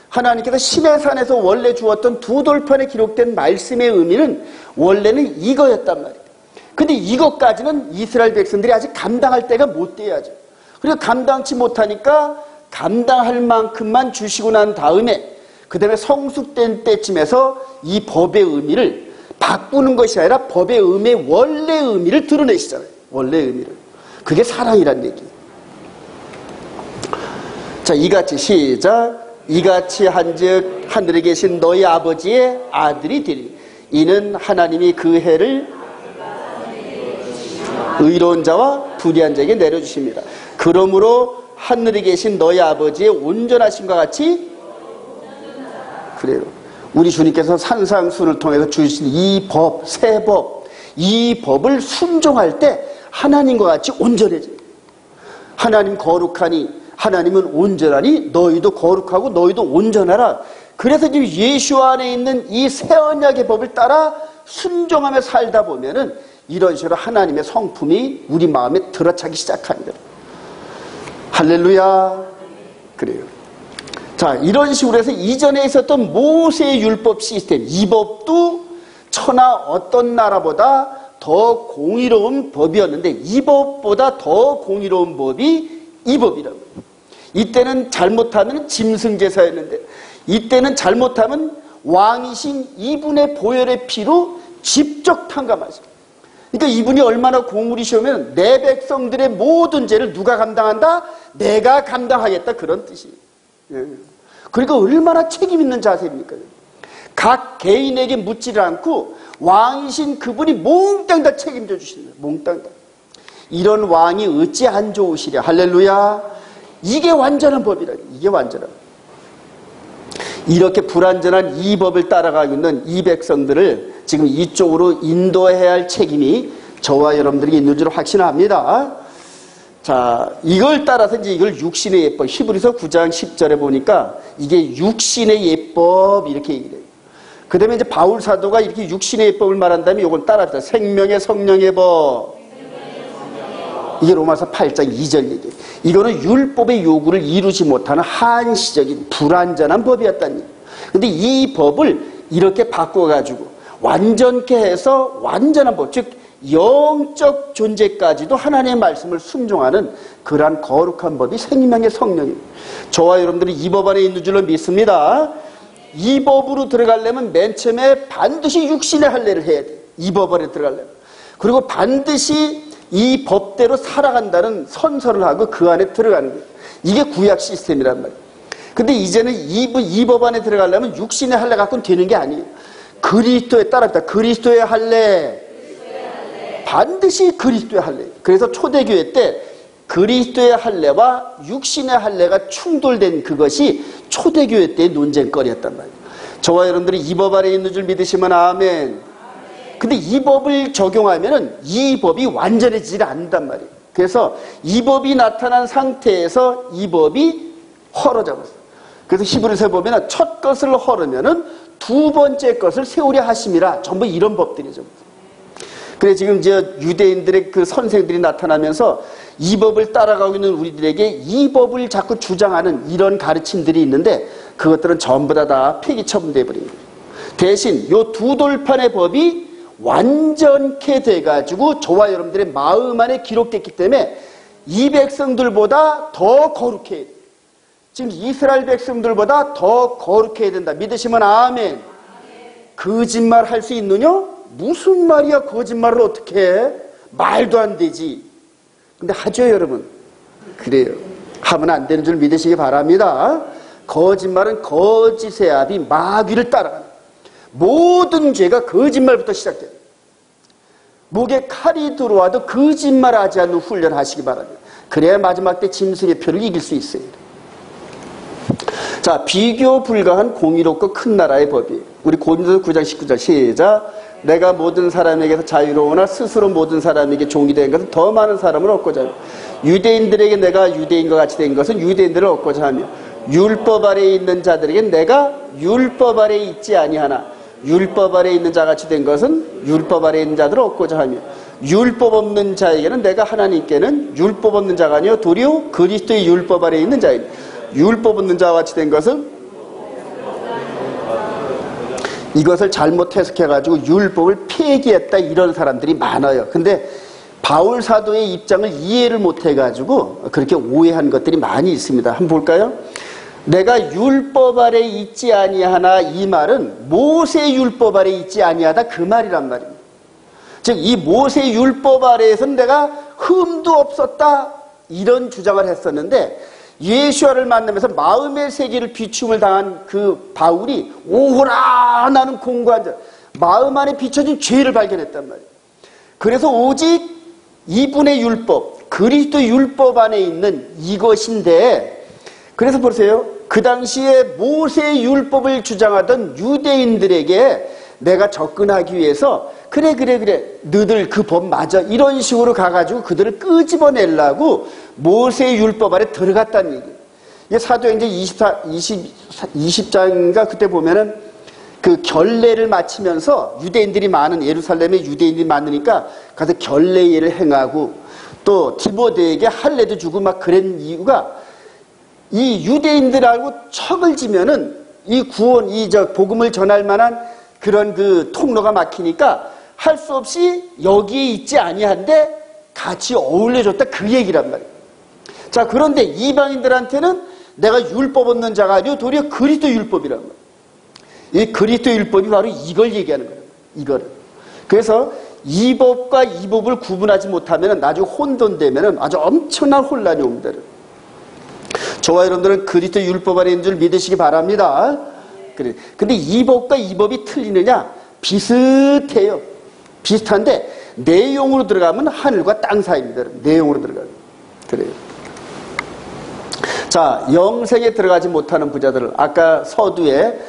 하나님께서 시내산에서 원래 주었던 두 돌판에 기록된 말씀의 의미는 원래는 이거였단 말이에요. 근데 이것까지는 이스라엘 백성들이 아직 감당할 때가 못 돼야죠. 그리고 감당치 못하니까 감당할 만큼만 주시고 난 다음에 그 다음에 성숙된 때쯤에서 이 법의 의미를 바꾸는 것이 아니라 법의 의미의 원래 의미를 드러내시잖아요. 원래 의미를. 그게 사랑이란 얘기예요. 자, 이같이 시작. 이같이 한즉 하늘에 계신 너희 아버지의 아들이 되리니 이는 하나님이 그 해를 의로운 자와 불의한 자에게 내려주십니다. 그러므로 하늘에 계신 너희 아버지의 온전하심과 같이, 그래요. 우리 주님께서 산상순을 통해서 주신 이 법, 새 법, 이 법을 순종할 때 하나님과 같이 온전해져요. 하나님 거룩하니 하나님은 온전하니 너희도 거룩하고 너희도 온전하라. 그래서 지금 예수 안에 있는 이 새 언약의 법을 따라 순종하며 살다 보면은 이런 식으로 하나님의 성품이 우리 마음에 들어차기 시작하는 거예요. 할렐루야. 그래요. 자, 이런 식으로 해서 이전에 있었던 모세의 율법 시스템, 이 법도 천하 어떤 나라보다 더 공의로운 법이었는데 이 법보다 더 공의로운 법이 이 법이라고. 이때는 잘못하면 짐승제사였는데 이때는 잘못하면 왕이신 이분의 보혈의 피로 직접 탕감하죠. 그러니까 이분이 얼마나 공울이시면 내 백성들의 모든 죄를 누가 감당한다? 내가 감당하겠다, 그런 뜻이에요. 예. 그러니까 얼마나 책임 있는 자세입니까? 각 개인에게 묻지를 않고 왕이신 그분이 몽땅 다 책임져 주시는 거예요. 몽땅 다. 이런 왕이 어찌 안 좋으시랴. 할렐루야. 이게 완전한 법이라. 이게 완전한 법. 이렇게 불완전한 이 법을 따라가고 있는 이 백성들을 지금 이쪽으로 인도해야 할 책임이 저와 여러분들에게 있는 줄 확신합니다. 자, 이걸 따라서 이제 이걸 육신의 예법, 히브리서 9장 10절에 보니까 이게 육신의 예법 이렇게 얘기를 해요. 그 다음에 이제 바울 사도가 이렇게 육신의 예법을 말한다면 이건 따라합니다. 생명의 성령의 법. 이게 로마서 8장 2절 얘기예요. 이거는 율법의 요구를 이루지 못하는 한시적인 불완전한 법이었다는 얘기예요. 근데 이 법을 이렇게 바꿔가지고 완전케 해서 완전한 법, 즉 영적 존재까지도 하나님의 말씀을 순종하는 그러한 거룩한 법이 생명의 성령입니다. 저와 여러분들이 이 법 안에 있는 줄로 믿습니다. 이 법으로 들어가려면 맨 처음에 반드시 육신의 할례를 해야 돼요. 이 법 안에 들어가려면. 그리고 반드시 이 법대로 살아간다는 선서를 하고 그 안에 들어가는 거예요. 이게 구약 시스템이란 말이에요. 근데 이제는 이 법 안에 들어가려면 육신의 할례 갖고는 되는 게 아니에요. 그리스도에 따릅니다. 그리스도의 할례. 반드시 그리스도의 할례. 그래서 초대교회 때 그리스도의 할례와 육신의 할례가 충돌된 그것이 초대교회 때의 논쟁거리였단 말이에요. 저와 여러분들이 이 법 안에 있는 줄 믿으시면 아멘. 근데 이 법을 적용하면은 이 법이 완전해지지 않는단 말이에요. 그래서 이 법이 나타난 상태에서 이 법이 헐어져버렸어요. 그래서 히브리서에 보면은 첫 것을 헐으면은 두 번째 것을 세우려 하심이라, 전부 이런 법들이죠. 그래 지금 이제 유대인들의 그 선생들이 나타나면서 이 법을 따라가고 있는 우리들에게 이 법을 자꾸 주장하는 이런 가르침들이 있는데 그것들은 전부 다 폐기 처분돼 버린 거예요. 대신 요 두 돌판의 법이 완전케 돼가지고 저와 여러분들의 마음 안에 기록됐기 때문에 이 백성들보다 더 거룩해야 돼. 지금 이스라엘 백성들보다 더 거룩해야 된다. 믿으시면 아멘. 거짓말 할 수 있느냐? 무슨 말이야, 거짓말을 어떻게 해? 말도 안 되지. 근데 하죠, 여러분. 그래요. 하면 안 되는 줄 믿으시기 바랍니다. 거짓말은 거짓의 아비 마귀를 따라가는 거예요. 모든 죄가 거짓말부터 시작돼요. 목에 칼이 들어와도 거짓말하지 않는 훈련하시기 바랍니다. 그래야 마지막 때 짐승의 표를 이길 수 있어요. 자, 비교 불가한 공의롭고 큰 나라의 법이에요. 우리 고린도서 9장 19절 시작. 내가 모든 사람에게서 자유로우나 스스로 모든 사람에게 종이 된 것은 더 많은 사람을 얻고자 하며, 유대인들에게 내가 유대인과 같이 된 것은 유대인들을 얻고자 하며, 율법 아래에 있는 자들에게 내가 율법 아래에 있지 아니하나 율법 아래에 있는 자같이 된 것은 율법 아래에 있는 자들을 얻고자 하며, 율법 없는 자에게는 내가 하나님께는 율법 없는 자가 아니요 도리어 그리스도의 율법 아래에 있는 자이니, 율법 없는 자와 같이 된 것은, 이것을 잘못 해석해가지고 율법을 폐기했다 이런 사람들이 많아요. 근데 바울 사도의 입장을 이해를 못해가지고 그렇게 오해한 것들이 많이 있습니다. 한번 볼까요? 내가 율법 아래 있지 아니하나, 이 말은 모세 율법 아래 있지 아니하다 그 말이란 말입니다. 즉 이 모세 율법 아래에서는 내가 흠도 없었다 이런 주장을 했었는데, 예수와를 만나면서 마음의 세계를 비춤을 당한 그 바울이 오호라 나는 공고한 자, 마음 안에 비춰진 죄를 발견했단 말이에요. 그래서 오직 이분의 율법, 그리스도 율법 안에 있는 이것인데, 그래서 보세요. 그 당시에 모세의 율법을 주장하던 유대인들에게 내가 접근하기 위해서 그래 너희들 그 법 맞아 이런 식으로 가가지고 그들을 끄집어내려고 모세의 율법 아래 들어갔다는 얘기예요. 이게 사도행전 20장인가 그때 보면은 그 결례를 마치면서 유대인들이 많은, 예루살렘에 유대인들이 많으니까 가서 결례를 행하고 또 디모데에게 할례도 주고 막 그런 이유가, 이 유대인들하고 척을 지면은 이 구원, 복음을 전할 만한 그런 그 통로가 막히니까 할 수 없이 여기에 있지 아니한데 같이 어울려줬다 그 얘기란 말이에요. 자, 그런데 이방인들한테는 내가 율법 없는 자가 아니고 도리어 그리스도 율법이란 말이에요. 이 그리스도 율법이 바로 이걸 얘기하는 거예요. 이거를. 그래서 이 법과 이 법을 구분하지 못하면 나중에 혼돈되면 아주 엄청난 혼란이 옵니다. 저와 여러분들은 그리스도 율법 안에 있는 줄 믿으시기 바랍니다. 근데 이 법과 이 법이 틀리느냐? 비슷해요. 비슷한데 내용으로 들어가면 하늘과 땅 사이입니다. 내용으로 들어가면. 그래요. 자, 영생에 들어가지 못하는 부자들을 아까 서두에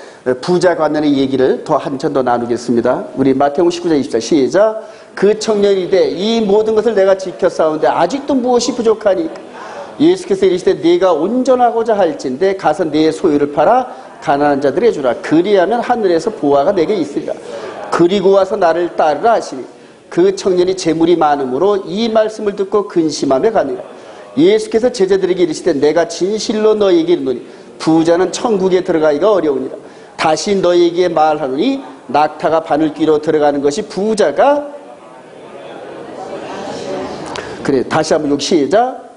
부자 관련의 얘기를 더 한참 더 나누겠습니다. 우리 마태복음 19장 24절 시작. 그 청년이 이르되 이 모든 것을 내가 지켜 싸우는데 아직도 무엇이 부족하니까? 예수께서 이르시되 네가 온전하고자 할진대 가서 네 소유를 팔아 가난한 자들에게 주라. 그리하면 하늘에서 보화가 내게 있으리라. 그리고 와서 나를 따르라 하시니 그 청년이 재물이 많음으로 이 말씀을 듣고 근심하며 가니라. 예수께서 제자들에게 이르시되 내가 진실로 너희에게 이르노니 부자는 천국에 들어가기가 어려우니라. 다시 너희에게 말하노니 낙타가 바늘귀로 들어가는 것이 부자가 그래. 다시 한번 여기 시작.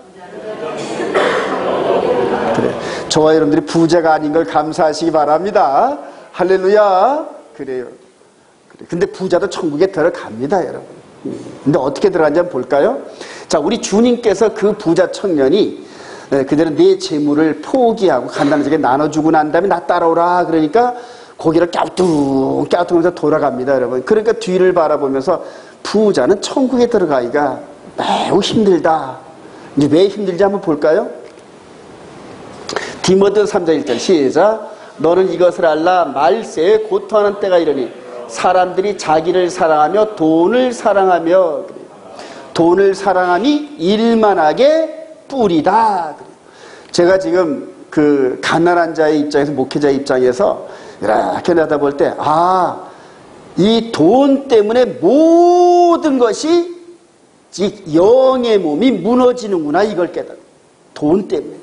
그래. 저와 여러분들이 부자가 아닌 걸 감사하시기 바랍니다. 할렐루야. 그래요. 그래. 근데 부자도 천국에 들어갑니다, 여러분. 근데 어떻게 들어가는지 한번 볼까요? 자, 우리 주님께서 그 부자 청년이 그대로 내 재물을 포기하고 간단하게 나눠주고 난 다음에 나 따라오라 그러니까 고개를 깨우뚱깨우뚱하면서 돌아갑니다, 여러분. 그러니까 뒤를 바라보면서 부자는 천국에 들어가기가 매우 힘들다. 이제 왜 힘들지 한번 볼까요? 디모데후서 3장 1절 시작. 너는 이것을 알라. 말세에 고통하는 때가 이르니 사람들이 자기를 사랑하며 돈을 사랑하며 돈을 사랑함이 일만하게 뿌리다. 제가 지금 그 가난한 자의 입장에서 목회자의 입장에서 이렇게 내다볼 때 이 돈 때문에 모든 것이 영의 몸이 무너지는구나 이걸 깨달아. 돈 때문에.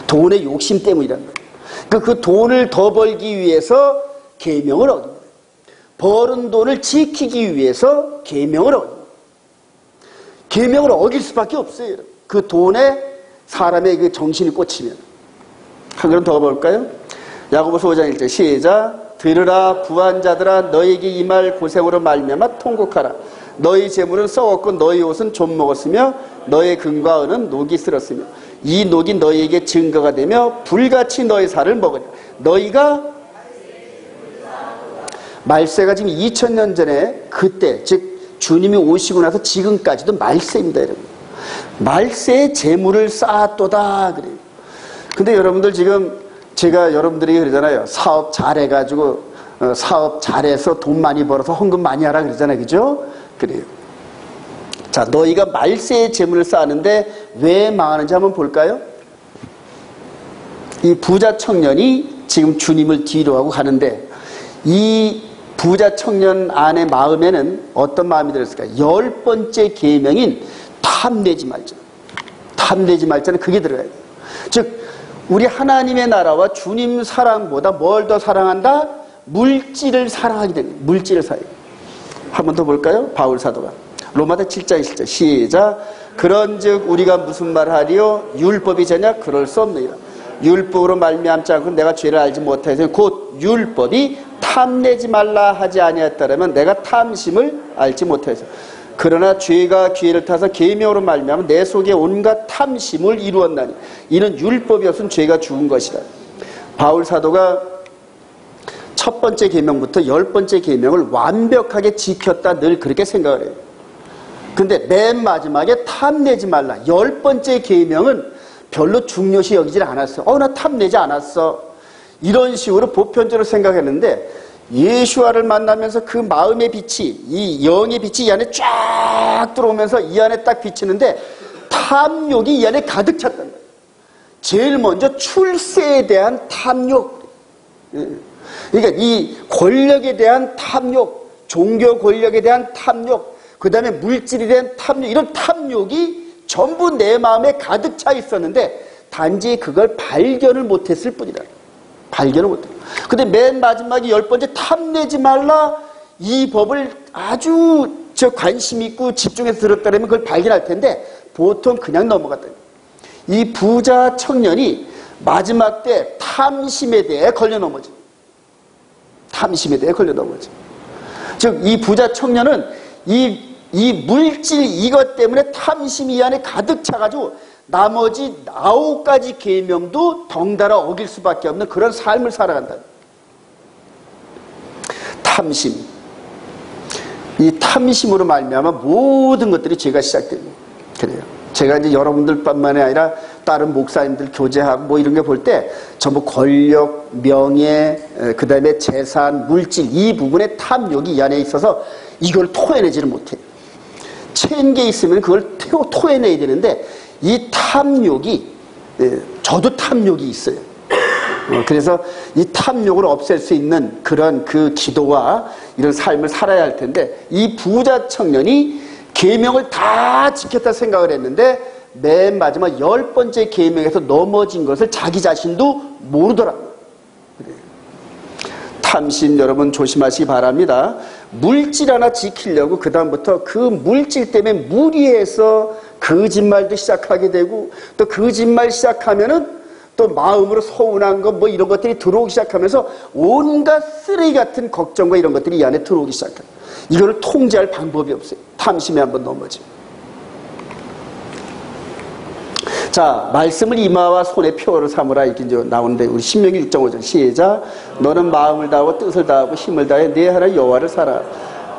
돈의 욕심 때문이란 말이에요. 그 돈을 더 벌기 위해서 계명을 어깁니다. 버는 돈을 지키기 위해서 계명을 어깁니다. 계명을 어길 수밖에 없어요. 그 돈에 사람의 그 정신이 꽂히면. 한 그럼 더 볼까요? 야고보서 5장 1절 시작. 들으라 부한자들아 너에게 이 말 고생으로 말미암아 통곡하라. 너희 재물은 썩었고 너희 옷은 좀 먹었으며 너의 금과 은은 녹이 쓸었으며 이 녹이 너희에게 증거가 되며 불같이 너희 살을 먹으리라. 너희가 말세가 지금 2000년 전에 그때 즉 주님이 오시고 나서 지금까지도 말세입니다, 여러분. 말세에 재물을 쌓았도다 그래요. 근데 여러분들 지금 제가 여러분들이 그러잖아요. 사업 잘해가지고 사업 잘해서 돈 많이 벌어서 헌금 많이 하라 그러잖아요, 그죠? 그래요. 자, 너희가 말세에 재물을 쌓았는데 왜 망하는지 한번 볼까요? 이 부자 청년이 지금 주님을 뒤로하고 가는데 이 부자 청년 안의 마음에는 어떤 마음이 들었을까요? 10번째 계명인 탐내지 말자. 탐내지 말자는 그게 들어가야 돼요. 즉 우리 하나님의 나라와 주님 사랑보다 뭘 더 사랑한다? 물질을 사랑하게 되는 거예요. 물질을 사랑해요. 한 번 더 볼까요? 바울 사도가 로마서 7장 1절 시작. 그런즉 우리가 무슨 말하리요? 율법이 되냐? 그럴 수 없느니라. 율법으로 말미암지 않고 내가 죄를 알지 못하여서 곧 율법이 탐내지 말라 하지 아니하였다라면 내가 탐심을 알지 못하여서 그러나 죄가 기회를 타서 계명으로 말미암아 내 속에 온갖 탐심을 이루었나니 이는 율법이 없은 죄가 죽은 것이라. 바울 사도가 첫 번째 계명부터 10번째 계명을 완벽하게 지켰다 늘 그렇게 생각을 해요. 근데 맨 마지막에 탐내지 말라. 10번째 계명은 별로 중요시 여기질 않았어. 나 탐내지 않았어. 이런 식으로 보편적으로 생각했는데 예수와를 만나면서 그 마음의 빛이 이 영의 빛이 이 안에 쫙 들어오면서 이 안에 딱 비치는데 탐욕이 이 안에 가득 찼단 말이에요. 제일 먼저 출세에 대한 탐욕. 그러니까 이 권력에 대한 탐욕, 종교 권력에 대한 탐욕, 그 다음에 물질에 대한 탐욕, 이런 탐욕이 전부 내 마음에 가득 차 있었는데 단지 그걸 발견을 못했을 뿐이다. 발견을 못해. 근데 맨 마지막에 10번째 탐내지 말라. 이 법을 아주 관심 있고 집중해서 들었다면 그걸 발견할 텐데 보통 그냥 넘어갔다. 이 부자 청년이 마지막 때 탐심에 대해 걸려 넘어져. 탐심에 대해 걸려 넘어져. 즉 이 부자 청년은 이 물질 이것 때문에 탐심이 이 안에 가득 차가지고 나머지 9가지 계명도 덩달아 어길 수밖에 없는 그런 삶을 살아간다. 탐심. 이 탐심으로 말미암아 모든 것들이 죄가 시작됩니다. 그래요. 제가 이제 여러분들뿐만이 아니라 다른 목사님들 교제하고 뭐 이런 거 볼 때 전부 권력, 명예, 그 다음에 재산, 물질 이 부분에 탐욕이 이 안에 있어서 이걸 토해내지를 못해요. 채인 게 있으면 그걸 토해내야 되는데 이 탐욕이, 저도 탐욕이 있어요. 그래서 이 탐욕을 없앨 수 있는 그런 그 기도와 이런 삶을 살아야 할 텐데 이 부자 청년이 계명을 다 지켰다 생각을 했는데 맨 마지막 10번째 계명에서 넘어진 것을 자기 자신도 모르더라고요. 탐심 여러분 조심하시기 바랍니다. 물질 하나 지키려고 그 다음부터 그 물질 때문에 무리해서 거짓말도 시작하게 되고 또 거짓말 시작하면은 또 마음으로 서운한 것 뭐 이런 것들이 들어오기 시작하면서 온갖 쓰레기 같은 걱정과 이런 것들이 이 안에 들어오기 시작해요. 이거를 통제할 방법이 없어요. 탐심에 한번 넘어지면. 자, 말씀을 이마와 손에 표를 삼으라 이렇게 이제 나오는데 우리 신명기 6.5절 시작. 너는 마음을 다하고 뜻을 다하고 힘을 다해 내 하나님 여호와를 살아.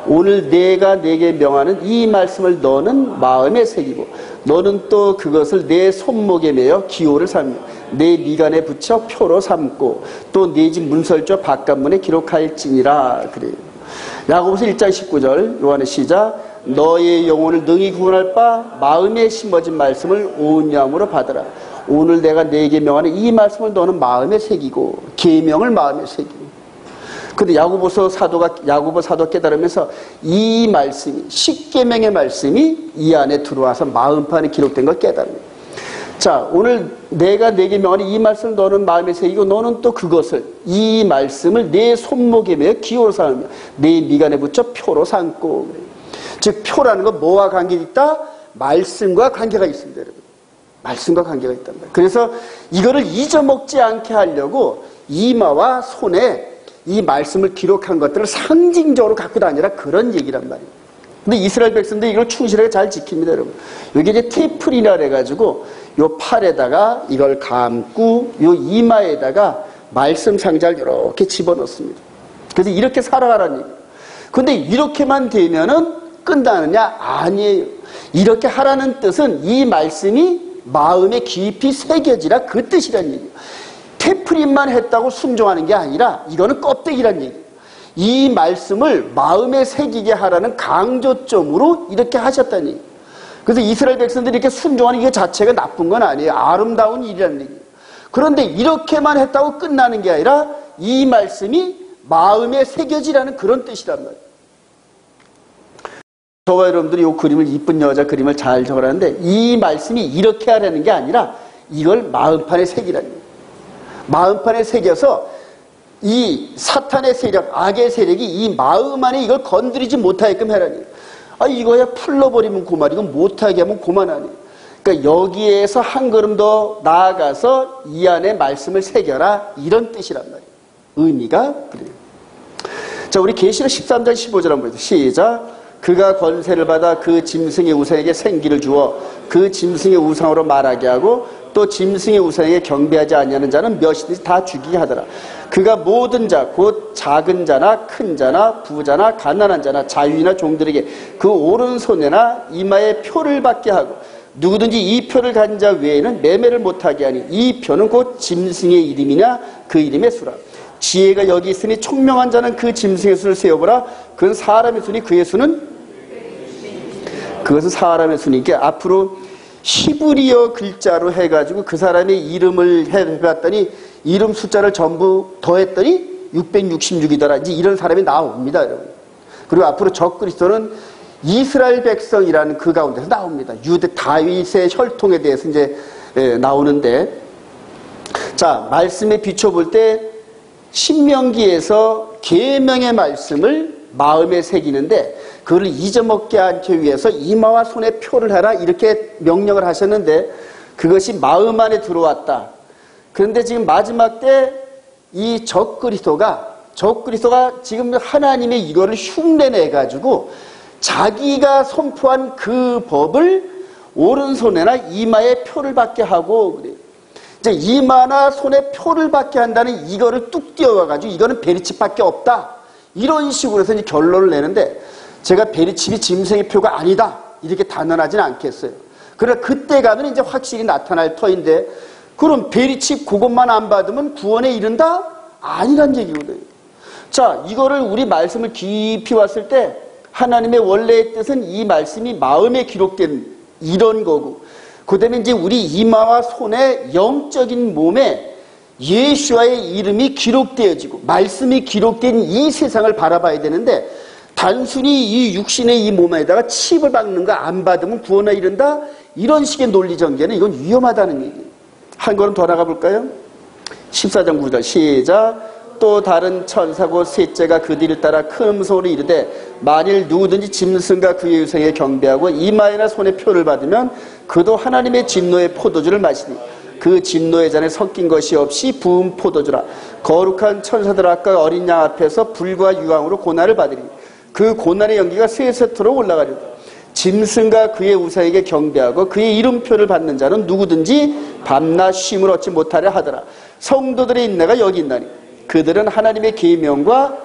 오늘 내가 내게 명하는 이 말씀을 너는 마음에 새기고 너는 또 그것을 내 손목에 매어 기호를 삼며 내 미간에 붙여 표로 삼고 또 내 집 문설주 바깥문에 기록할지니라. 그래요. 야고보서 1장 19절 요한의 시작. 너의 영혼을 능히 구원할 바 마음에 심어진 말씀을 온 영으로 받으라. 오늘 내가 내게 명하는 이 말씀을 너는 마음에 새기고 계명을 마음에 새기고. 근데 야고보 사도 깨달으면서 이 말씀이 십계명의 말씀이 이 안에 들어와서 마음판에 기록된 걸 깨달습니다. 자, 오늘 내가 내게 명하는 이 말씀을 너는 마음에 새기고 너는 또 그것을 이 말씀을 내 손목에 매어 기호로 삼으며 내 미간에 붙여 표로 삼고. 즉 표라는 건 뭐와 관계가 있다? 말씀과 관계가 있습니다, 여러분. 말씀과 관계가 있단 말이에요. 그래서 이거를 잊어먹지 않게 하려고 이마와 손에 이 말씀을 기록한 것들을 상징적으로 갖고 다니라 그런 얘기란 말이에요. 근데 이스라엘 백성들이 이걸 충실하게 잘 지킵니다, 여러분. 여기 이제 테플이라 그래가지고 요 팔에다가 이걸 감고 요 이마에다가 말씀 상자를 이렇게 집어넣습니다. 그래서 이렇게 살아가라는 얘기예요. 근데 이렇게만 되면은 끝나느냐? 아니에요. 이렇게 하라는 뜻은 이 말씀이 마음에 깊이 새겨지라 그 뜻이란 얘기예요. 테프린만 했다고 순종하는 게 아니라 이거는 껍데기란 얘기예요. 이 말씀을 마음에 새기게 하라는 강조점으로 이렇게 하셨다는 얘기예요. 그래서 이스라엘 백성들이 이렇게 순종하는 게 자체가 나쁜 건 아니에요. 아름다운 일이라는 얘기예요. 그런데 이렇게만 했다고 끝나는 게 아니라 이 말씀이 마음에 새겨지라는 그런 뜻이란 말이에요. 저와 여러분들이 이 그림을 이쁜 여자 그림을 잘 적어놨는데 이 말씀이 이렇게 하라는 게 아니라 이걸 마음판에 새기라는 거예요. 마음판에 새겨서 이 사탄의 세력, 악의 세력이 이 마음 안에 이걸 건드리지 못하게끔 해라는 거예요. 아, 이거야 풀러버리면 그만, 이건 못하게 하면 그만하네. 그러니까 여기에서 한 걸음 더 나아가서 이 안에 말씀을 새겨라 이런 뜻이란 말이에요. 의미가 그래요. 자, 우리 계시록 13장 15절 한번 보세요. 시작. 그가 권세를 받아 그 짐승의 우상에게 생기를 주어 그 짐승의 우상으로 말하게 하고 또 짐승의 우상에게 경배하지 아니하는 자는 몇이든지 다 죽이게 하더라. 그가 모든 자 곧 작은 자나 큰 자나 부자나 가난한 자나 자유인이나 종들에게 그 오른손에나 이마에 표를 받게 하고 누구든지 이 표를 가진 자 외에는 매매를 못하게 하니 이 표는 곧 짐승의 이름이냐 그 이름의 수라. 지혜가 여기 있으니 총명한 자는 그 짐승의 수를 세어보라. 그건 사람의 수니 그의 수는 그것은 사람의 수니까 앞으로 히브리어 글자로 해가지고 그 사람의 이름을 해봤더니 이름 숫자를 전부 더했더니 666이더라. 이제 이런 사람이 나옵니다, 여러분. 그리고 앞으로 적그리스도는 이스라엘 백성이라는 그 가운데서 나옵니다. 유대 다윗의 혈통에 대해서 이제 나오는데, 자, 말씀에 비춰볼 때 신명기에서 계명의 말씀을 마음에 새기는데 그걸 잊어먹게 하기 위해서 이마와 손에 표를 하라 이렇게 명령을 하셨는데 그것이 마음 안에 들어왔다. 그런데 지금 마지막 때 이 적그리스도가 적그리스도가 지금 하나님의 이거를 흉내내가지고 자기가 선포한 그 법을 오른손에나 이마에 표를 받게 하고 그래요. 이제 이마나 손에 표를 받게 한다는 이거를 뚝 띄워가지고 이거는 베리칩밖에 없다. 이런 식으로 해서 이제 결론을 내는데 제가 베리칩이 짐승의 표가 아니다. 이렇게 단언하지는 않겠어요. 그러나 그때 가면 이제 확실히 나타날 터인데 그럼 베리칩 그것만 안 받으면 구원에 이른다? 아니란 얘기거든요. 자, 이거를 우리 말씀을 깊이 왔을 때 하나님의 원래의 뜻은 이 말씀이 마음에 기록된 이런 거고 그 다음에 이제 우리 이마와 손의 영적인 몸에 예수와의 이름이 기록되어지고 말씀이 기록된 이 세상을 바라봐야 되는데 단순히 이 육신의 이 몸에다가 칩을 박는 거 안 받으면 구원에 이른다? 이런 식의 논리 전개는 이건 위험하다는 얘기예요. 한 걸음 더 나가 볼까요? 14장 9절 시작. 또 다른 천사고 셋째가 그 뒤를 따라 큰 소리로 이르되 만일 누구든지 짐승과 그의 유생에 경배하고 이마에나 손에 표를 받으면 그도 하나님의 진노의 포도주를 마시니 그 진노의 잔에 섞인 것이 없이 부은 포도주라. 거룩한 천사들 앞과 어린 양 앞에서 불과 유황으로 고난을 받으니 그 고난의 연기가 세세토록 올라가리라. 짐승과 그의 우상에게 경배하고 그의 이름표를 받는 자는 누구든지 밤낮 쉼을 얻지 못하려 하더라. 성도들의 인내가 여기 있나니 그들은 하나님의 계명과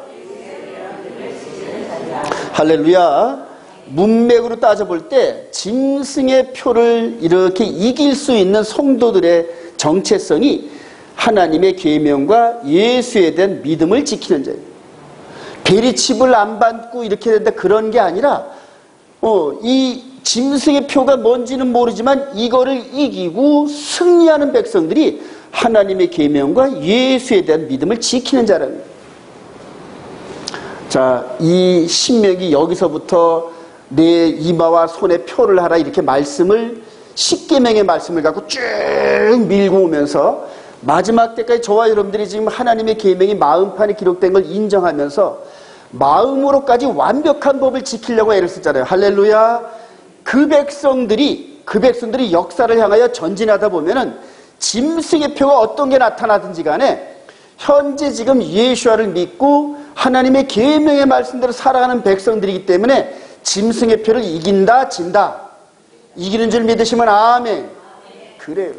할렐루야 문맥으로 따져볼 때 짐승의 표를 이렇게 이길 수 있는 성도들의 정체성이 하나님의 계명과 예수에 대한 믿음을 지키는 자예요. 베리칩을 안 받고 이렇게 된다 그런 게 아니라 이 짐승의 표가 뭔지는 모르지만 이거를 이기고 승리하는 백성들이 하나님의 계명과 예수에 대한 믿음을 지키는 자랍니다. 자, 이 신명이 여기서부터 내 이마와 손에 표를 하라 이렇게 말씀을 10계명의 말씀을 갖고 쭉 밀고 오면서 마지막 때까지 저와 여러분들이 지금 하나님의 계명이 마음판에 기록된 걸 인정하면서 마음으로까지 완벽한 법을 지키려고 애를 쓰잖아요. 할렐루야. 그 백성들이 역사를 향하여 전진하다 보면은 짐승의 표가 어떤 게 나타나든지 간에 현재 지금 예수와를 믿고 하나님의 계명의 말씀대로 살아가는 백성들이기 때문에 짐승의 표를 이긴다 진다 이기는 줄 믿으시면 아멘. 그래요.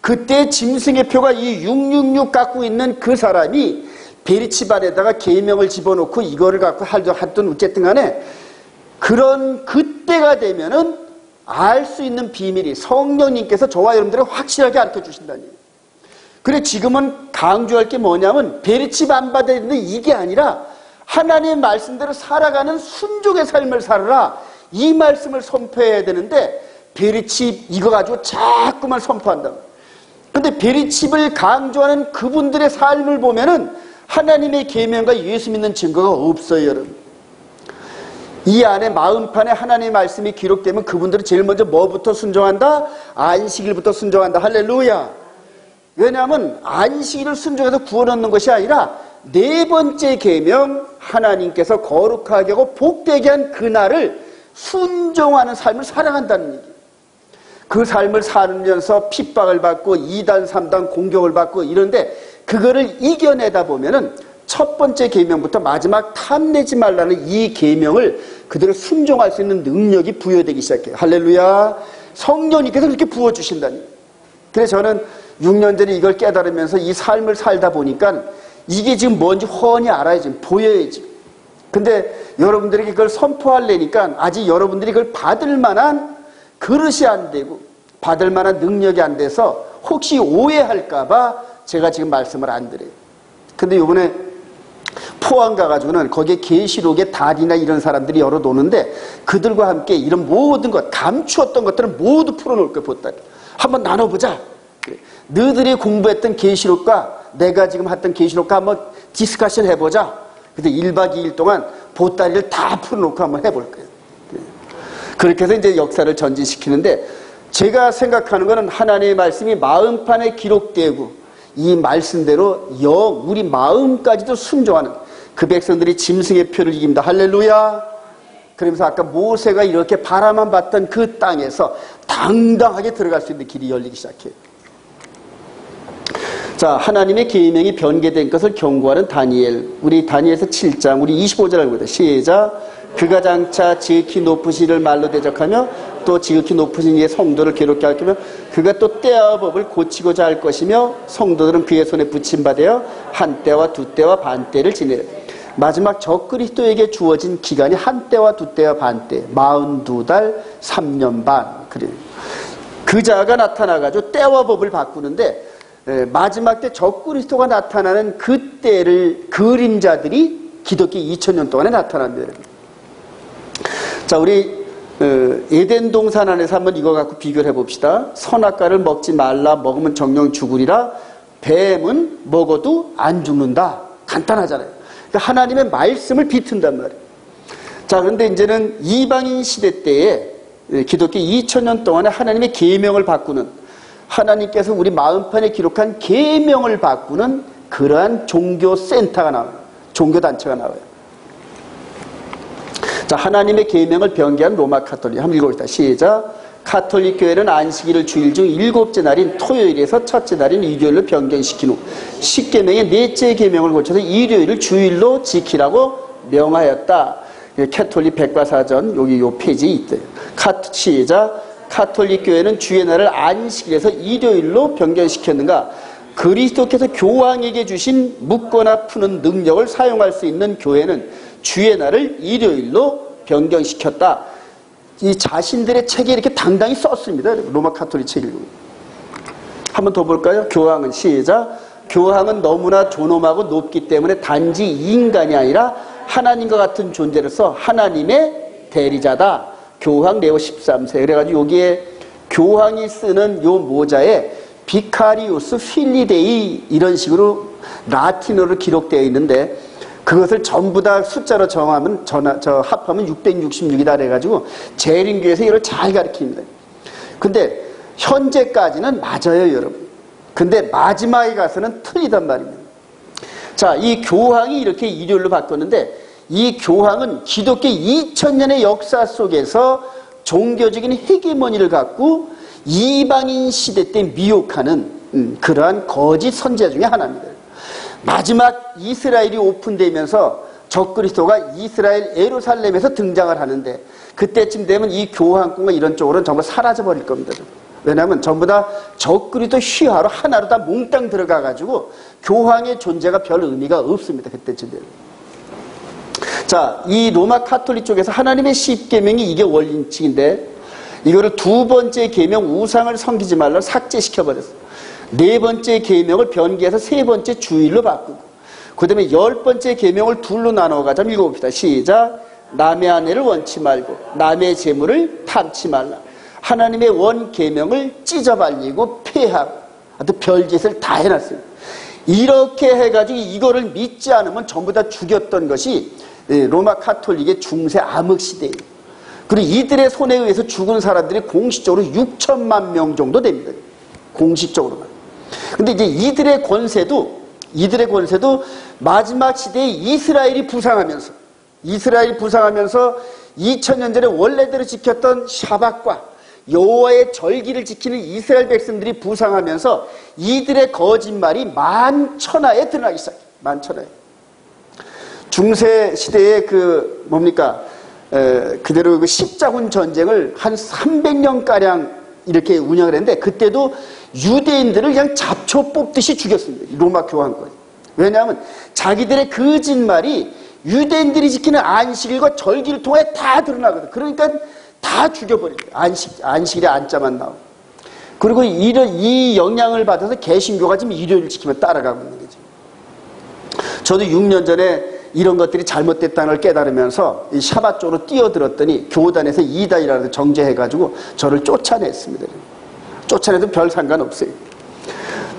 그때 짐승의 표가 이 666 갖고 있는 그 사람이 베리칩 안에다가 계명을 집어넣고 이거를 갖고 하든 어쨌든 간에 그런 그때가 되면은 알 수 있는 비밀이 성령님께서 저와 여러분들을 확실하게 가르쳐 주신다는 얘기예요. 그래 지금은 강조할 게 뭐냐면 베리칩 안 받아야 되는데 이게 아니라 하나님의 말씀대로 살아가는 순종의 삶을 살아라 이 말씀을 선포해야 되는데 베리칩 이거 가지고 자꾸만 선포한다. 근데 베리칩을 강조하는 그분들의 삶을 보면은 하나님의 계명과 예수 믿는 증거가 없어요, 여러분. 이 안에 마음판에 하나님의 말씀이 기록되면 그분들은 제일 먼저 뭐부터 순종한다? 안식일부터 순종한다. 할렐루야. 왜냐하면 안식일을 순종해서 구원 얻는 것이 아니라 네 번째 계명 하나님께서 거룩하게 하고 복되게 한 그날을 순종하는 삶을 살아간다는 얘기예요. 그 삶을 살면서 핍박을 받고 2단 3단 공격을 받고 이런데 그거를 이겨내다 보면은 첫 번째 계명부터 마지막 탐내지 말라는 이 계명을 그대로 순종할 수 있는 능력이 부여되기 시작해요. 할렐루야. 성령님께서 그렇게 부어주신다니. 그래서 저는 6년 전에 이걸 깨달으면서 이 삶을 살다 보니까 이게 지금 뭔지 훤히 알아야지, 보여야지. 근데 여러분들에게 그걸 선포하려니까 아직 여러분들이 그걸 받을 만한 그릇이 안 되고 받을 만한 능력이 안 돼서 혹시 오해할까봐 제가 지금 말씀을 안 드려요. 근데 이번에 포항 가가지고는 거기에 계시록의 달이나 이런 사람들이 여러 노는데 그들과 함께 이런 모든 것, 감추었던 것들을 모두 풀어놓을 거예요, 보따리. 한번 나눠보자. 그래. 너희들이 공부했던 계시록과 내가 지금 했던 계시록과 한번 디스커션 해보자. 그래서 1박 2일 동안 보따리를 다 풀어놓고 한번 해볼 거예요. 그래. 그렇게 해서 이제 역사를 전진시키는데 제가 생각하는 것은 하나님의 말씀이 마음판에 기록되고 이 말씀대로 우리 마음까지도 순종하는 그 백성들이 짐승의 표를 이깁니다. 할렐루야. 그러면서 아까 모세가 이렇게 바라만 봤던 그 땅에서 당당하게 들어갈 수 있는 길이 열리기 시작해요. 자, 하나님의 계명이 변개된 것을 경고하는 다니엘. 우리 다니엘서 7장, 우리 25절 알고 있다. 시작. 그가 장차 지극히 높으신 이를 말로 대적하며 또 지극히 높으신 이의 성도를 괴롭게 할 거며 그가 또 때와 법을 고치고자 할 것이며 성도들은 그의 손에 붙임받아 한 때와 두 때와 반 때를 지내라. 마지막 적그리스도에게 주어진 기간이 한 때와 두 때와 반 때, 42달 3년 반. 그래요. 그 자가 나타나가지고 때와 법을 바꾸는데 마지막 때 적그리스도가 나타나는 그 때를 그림자들이 기독교 2000년 동안에 나타납니다. 자, 우리 에덴 동산 안에서 한번 이거 갖고 비교를 해봅시다. 선악과를 먹지 말라, 먹으면 정령 죽으리라. 뱀은 먹어도 안 죽는다. 간단하잖아요. 그러니까 하나님의 말씀을 비튼단 말이에요. 자, 그런데 이제는 이방인 시대 때에 기독교 2000년 동안에 하나님의 계명을 바꾸는, 하나님께서 우리 마음판에 기록한 계명을 바꾸는 그러한 종교센터가 나와요. 종교단체가 나와요. 자, 하나님의 계명을 변개한 로마 카톨릭. 한번 읽어봅시다. 시작. 카톨릭 교회는 안식일을 주일 중 7째 날인 토요일에서 첫째 날인 일요일로 변경시킨 후 10계명의 넷째 계명을 고쳐서 일요일을 주일로 지키라고 명하였다. 카톨릭 백과사전 여기 요 페이지에 있대요. 시작. 카톨릭 교회는 주의 날을 안식일에서 일요일로 변경시켰는가? 그리스도께서 교황에게 주신 묻거나 푸는 능력을 사용할 수 있는 교회는 주의 날을 일요일로 변경시켰다. 이 자신들의 책에 이렇게 당당히 썼습니다. 로마 카톨릭 책 읽고. 한번 더 볼까요? 교황은 시작. 교황은 너무나 존엄하고 높기 때문에 단지 인간이 아니라 하나님과 같은 존재로서 하나님의 대리자다. 교황 레오 13세. 그래가지고 여기에 교황이 쓰는 요 모자에 비카리우스 필리데이 이런 식으로 라틴어로 기록되어 있는데 그것을 전부 다 숫자로 정하면 합하면 666이다 그래가지고 재림교에서 이걸 잘 가르칩니다. 근데 현재까지는 맞아요, 여러분. 근데 마지막에 가서는 틀리단 말입니다. 자, 이 교황이 이렇게 일요일로 바꿨는데 이 교황은 기독교 2000년의 역사 속에서 종교적인 헤게모니를 갖고 이방인 시대 때 미혹하는 그러한 거짓 선지자 중에 하나입니다. 마지막 이스라엘이 오픈되면서 적그리스도가 이스라엘 예루살렘에서 등장을 하는데 그때쯤 되면 이 교황권과 이런 쪽으로는 전부 사라져버릴 겁니다. 왜냐하면 전부 다 적그리스도 휘하로 하나로 다 몽땅 들어가가지고 교황의 존재가 별 의미가 없습니다. 그때쯤 되면. 자, 이 로마 카톨릭 쪽에서 하나님의 10계명이 이게 원칙인데 이거를 두 번째 계명 우상을 섬기지 말라 삭제시켜버렸어요. 네 번째 계명을 변개해서 세 번째 주일로 바꾸고 그 다음에 10번째 계명을 둘로 나눠가자. 읽어봅시다. 시작. 남의 아내를 원치 말고 남의 재물을 탐치 말라. 하나님의 원 계명을 찢어발리고 폐하고 하여튼 별짓을 다 해놨어요. 이렇게 해가지고 이거를 믿지 않으면 전부 다 죽였던 것이 로마 카톨릭의 중세 암흑 시대예요. 그리고 이들의 손에 의해서 죽은 사람들이 공식적으로 6천만 명 정도 됩니다. 공식적으로만. 근데 이제 이들의 권세도 마지막 시대에 이스라엘이 부상하면서 2000년 전에 원래대로 지켰던 샤밧과 여호와의 절기를 지키는 이스라엘 백성들이 부상하면서 이들의 거짓말이 만천하에 드러나기 시작해요. 만천하에. 중세 시대에 그대로 그 십자군 전쟁을 한 300년가량 이렇게 운영을 했는데 그때도 유대인들을 그냥 잡초 뽑듯이 죽였습니다. 로마 교황권이. 왜냐하면 자기들의 거짓말이 유대인들이 지키는 안식일과 절기를 통해 다 드러나거든. 그러니까 다 죽여버립니다. 안식일에 안자만 나오고. 그리고 이 영향을 받아서 개신교가 지금 일요일 지키며 따라가고 있는 거죠. 저도 6년 전에 이런 것들이 잘못됐다는 걸 깨달으면서 이 샤밧 쪽으로 뛰어들었더니 교단에서 이단이라는 걸 정죄해가지고 저를 쫓아냈습니다. 쫓아내도 별 상관없어요.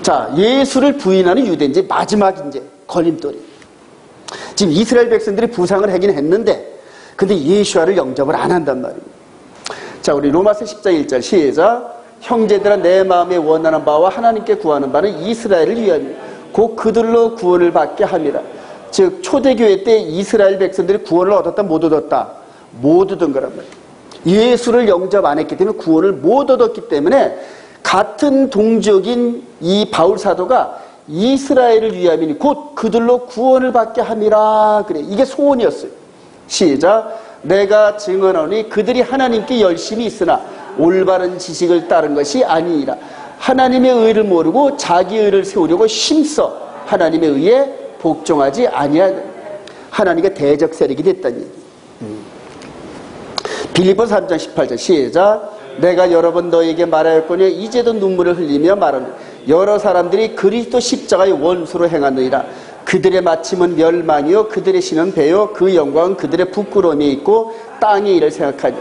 자, 예수를 부인하는 유대인지 마지막 이제 걸림돌이. 지금 이스라엘 백성들이 부상을 하긴 했는데 근데 예수와를 영접을 안 한단 말입니다. 자, 우리 로마서 10장 1절 시작. 형제들아 내 마음에 원하는 바와 하나님께 구하는 바는 이스라엘을 위함이요 곧 그들로 구원을 받게 함이라. 즉 초대교회 때 이스라엘 백성들이 구원을 얻었다 못 얻었다? 못 얻은 거란 말이에요. 예수를 영접 안 했기 때문에 구원을 못 얻었기 때문에 같은 동족인 이 바울 사도가 이스라엘을 위함이니 곧 그들로 구원을 받게 함이라. 그래, 이게 소원이었어요. 시작. 내가 증언하니 그들이 하나님께 열심히 있으나 올바른 지식을 따른 것이 아니니라. 하나님의 의를 모르고 자기 의를 세우려고 힘써 하나님의 의에 복종하지 아니하다. 하나님의 대적 세력이 됐다는 얘기. 빌립보서 3장 18절 시작. 내가 여러 번 너에게 말하였거니 이제도 눈물을 흘리며 말하니 여러 사람들이 그리스도 십자가의 원수로 행하느니라. 그들의 마침은 멸망이요 그들의 신은 배요 그 영광은 그들의 부끄러움이 있고 땅의 일을 생각하니.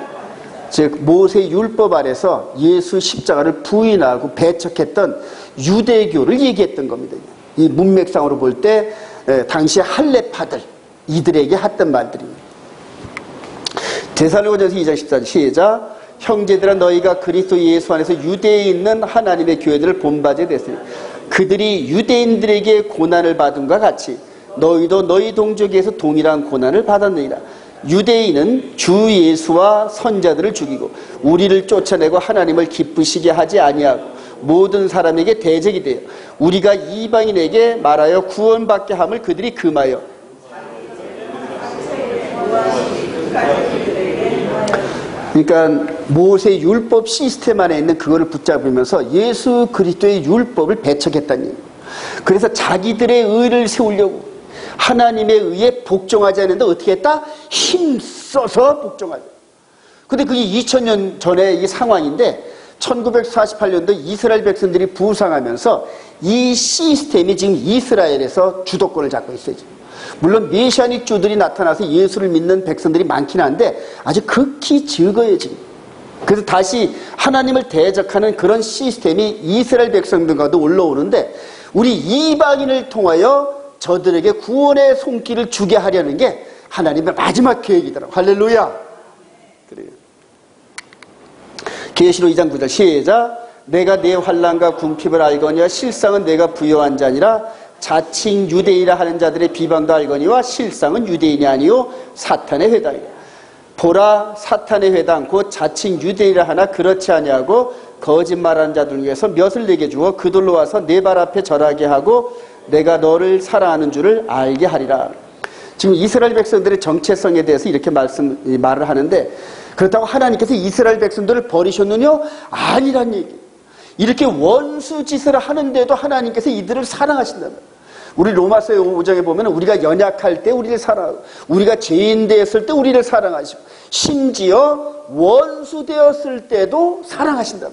즉 모세 율법 아래서 예수 십자가를 부인하고 배척했던 유대교를 얘기했던 겁니다. 이 문맥상으로 볼 때 당시 할례파들 이들에게 했던 말들입니다. 데살로니가전서 2장 14절 시작. 형제들아 너희가 그리스도 예수 안에서 유대에 있는 하나님의 교회들을 본받게 됐으니 그들이 유대인들에게 고난을 받음과 같이 너희도 너희 동족에서 동일한 고난을 받았느니라. 유대인은 주 예수와 선자들을 죽이고 우리를 쫓아내고 하나님을 기쁘시게 하지 아니하고 모든 사람에게 대적이 되어 우리가 이방인에게 말하여 구원받게 함을 그들이 금하여. 그러니까 모세 율법 시스템 안에 있는 그거를 붙잡으면서 예수 그리스도의 율법을 배척했다는 얘기예요. 그래서 자기들의 의를 세우려고 하나님의 의에 복종하지 않는데 어떻게 했다? 힘써서 복종하죠. 근데 그게 2000년 전의 이 상황인데 1948년도 이스라엘 백성들이 부상하면서 이 시스템이 지금 이스라엘에서 주도권을 잡고 있어요. 물론 메시아닉주들이 나타나서 예수를 믿는 백성들이 많긴 한데 아주 극히 적어요 지금. 그래서 다시 하나님을 대적하는 그런 시스템이 이스라엘 백성들과도 올라오는데 우리 이방인을 통하여 저들에게 구원의 손길을 주게 하려는 게 하나님의 마지막 계획이더라고요. 할렐루야. 그래요. 계시록 2장 9절 시작. 내가 내 환난과 궁핍을 알거니와 실상은 내가 부여한 자니라. 자칭 유대인이라 하는 자들의 비방도 알거니와 실상은 유대인이 아니요 사탄의 회당이라. 보라 사탄의 회당 곧 자칭 유대인이라 하나 그렇지 아니하고 거짓말하는 자들 위해서 몇을 내게 주어 그들로 와서 내 발 앞에 절하게 하고 내가 너를 사랑하는 줄을 알게 하리라. 지금 이스라엘 백성들의 정체성에 대해서 이렇게 말을 하는데 그렇다고 하나님께서 이스라엘 백성들을 버리셨느냐? 아니란 얘기. 이렇게 원수 짓을 하는데도 하나님께서 이들을 사랑하신다는 거예요. 우리 로마서 5장에 보면 우리가 연약할 때 우리를 사랑하고 우리가 죄인 되었을 때 우리를 사랑하시고 심지어 원수 되었을 때도 사랑하신다.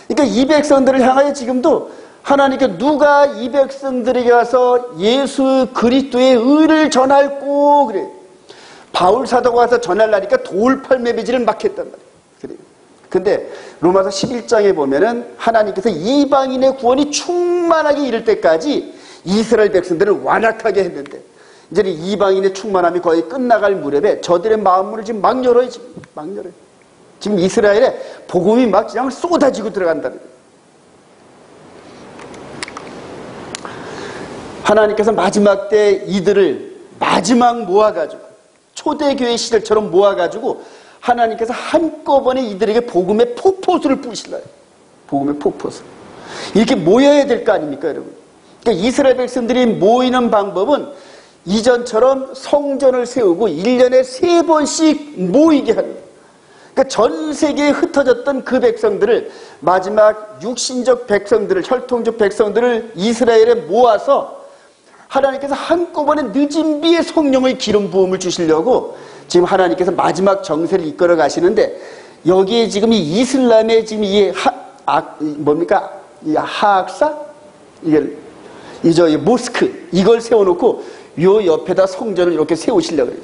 그러니까 이 백성들을 향하여 지금도 하나님께 누가 이 백성들에게 가서 예수 그리스도의 의를 전할꼬 그래. 바울 사도가 와서 전하려니까 돌팔매매질을 막 했단 말이에요. 그래요. 근데 로마서 11장에 보면은 하나님께서 이방인의 구원이 충만하게 이를 때까지 이스라엘 백성들을 완악하게 했는데 이제는 이방인의 충만함이 거의 끝나갈 무렵에 저들의 마음문을 지금 막 열어요. 막 열어요. 지금 이스라엘에 복음이 막 그냥 쏟아지고 들어간다는 거예요. 하나님께서 마지막 때 이들을 마지막 모아가지고 초대교회 시절처럼 모아가지고 하나님께서 한꺼번에 이들에게 복음의 폭포수를 뿌리실래요. 복음의 폭포수. 이렇게 모여야 될 거 아닙니까 여러분. 그러니까 이스라엘 백성들이 모이는 방법은 이전처럼 성전을 세우고 1년에 3번씩 모이게 하는 거예요. 그러니까 전 세계에 흩어졌던 그 백성들을 마지막 육신적 백성들을 혈통적 백성들을 이스라엘에 모아서 하나님께서 한꺼번에 늦은 비에 성령의 기름 부음을 주시려고 지금 하나님께서 마지막 정세를 이끌어 가시는데 여기에 지금 이 이슬람의 지금 이 뭡니까? 이 하악사? 이 모스크 이걸 세워놓고 요 옆에다 성전을 이렇게 세우시려고 그래요.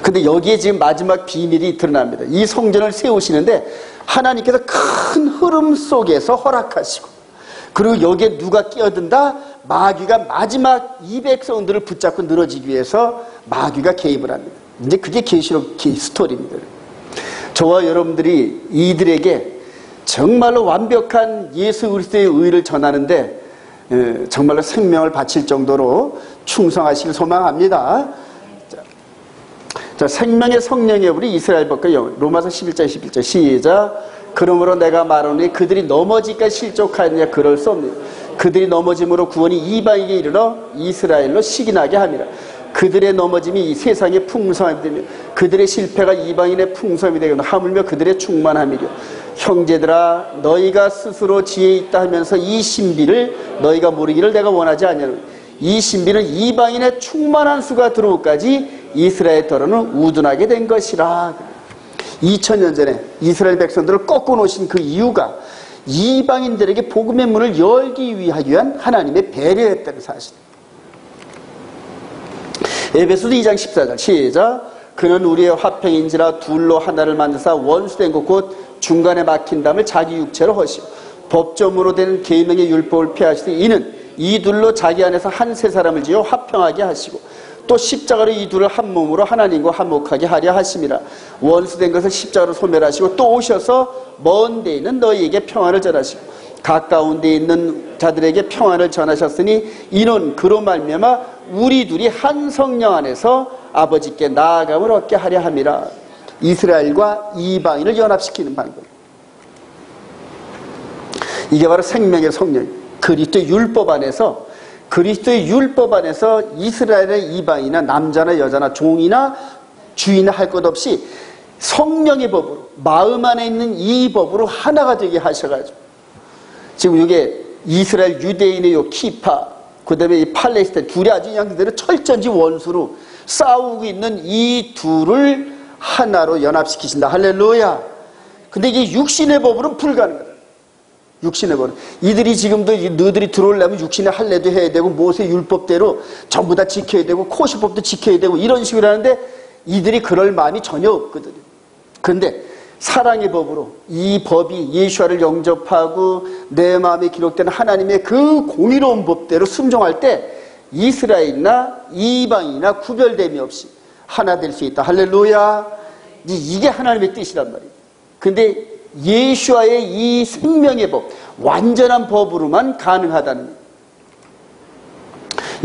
근데 여기에 지금 마지막 비밀이 드러납니다. 이 성전을 세우시는데 하나님께서 큰 흐름 속에서 허락하시고 그리고 여기에 누가 끼어든다? 마귀가 마지막 이 백성들을 붙잡고 늘어지기 위해서 마귀가 개입을 합니다. 이제 그게 계시록 스토리입니다. 저와 여러분들이 이들에게 정말로 완벽한 예수 그리스도의 의를 전하는데 정말로 생명을 바칠 정도로 충성하시길 소망합니다. 자, 생명의 성령의 우리 이스라엘 법과 영혼 로마서 11장 11절 시작. 그러므로 내가 말하노니 그들이 넘어질까 실족하느냐 그럴 수 없느냐. 그들이 넘어짐으로 구원이 이방에게 이르러 이스라엘로 시기나게 함이라. 그들의 넘어짐이 이 세상의 풍성함이 되며 그들의 실패가 이방인의 풍성함이 되며 하물며 그들의 충만함이려. 형제들아 너희가 스스로 지혜 있다 하면서 이 신비를 너희가 모르기를 내가 원하지 아니하노니 이 신비는 이방인의 충만한 수가 들어오기까지 이스라엘 더러는 우둔하게 된 것이라. 2000년 전에 이스라엘 백성들을 꺾어 놓으신 그 이유가 이방인들에게 복음의 문을 열기 위한 하나님의 배려였다는 사실. 에베소서 2장 14절 시작. 그는 우리의 화평인지라 둘로 하나를 만드사 원수된 것 곧 중간에 막힌 담을 자기 육체로 하시고 법조문으로 된 계명의 율법을 폐하시되 이는 이 둘로 자기 안에서 한 세 사람을 지어 화평하게 하시고 또 십자가로 이 둘을 한 몸으로 하나님과 화목하게 하려 하심이라. 원수된 것을 십자가로 소멸하시고 또 오셔서 먼 데 있는 너희에게 평안을 전하시고 가까운 데 있는 자들에게 평안을 전하셨으니 이는 그로 말미암아 우리 둘이 한 성령 안에서 아버지께 나아감을 얻게 하려 함이라. 이스라엘과 이방인을 연합시키는 방법. 이게 바로 생명의 성령. 그리스도의 율법 안에서 이스라엘의 이방이나 남자나 여자나 종이나 주인이나 할 것 없이 성령의 법으로 마음 안에 있는 이 법으로 하나가 되게 하셔가지고 지금 이게 이스라엘 유대인의 요 키파 그 다음에 이 팔레스타인 둘이 아주 그냥 그대로 철전지 원수로 싸우고 있는 이 둘을 하나로 연합시키신다. 할렐루야. 근데 이게 육신의 법으로는 불가능하다. 육신의 법은 이들이 지금도 너희들이 들어오려면 육신의 할례도 해야 되고 모세 율법대로 전부 다 지켜야 되고 코시법도 지켜야 되고 이런 식으로 하는데 이들이 그럴 마음이 전혀 없거든요. 그런데 사랑의 법으로 이 법이 예수와를 영접하고 내 마음에 기록된 하나님의 그 공의로운 법대로 순종할 때 이스라엘이나 이방이나 구별됨이 없이 하나 될 수 있다. 할렐루야. 이게 하나님의 뜻이란 말이에요. 근데 예수와의 이 생명의 법, 완전한 법으로만 가능하다는 거예요.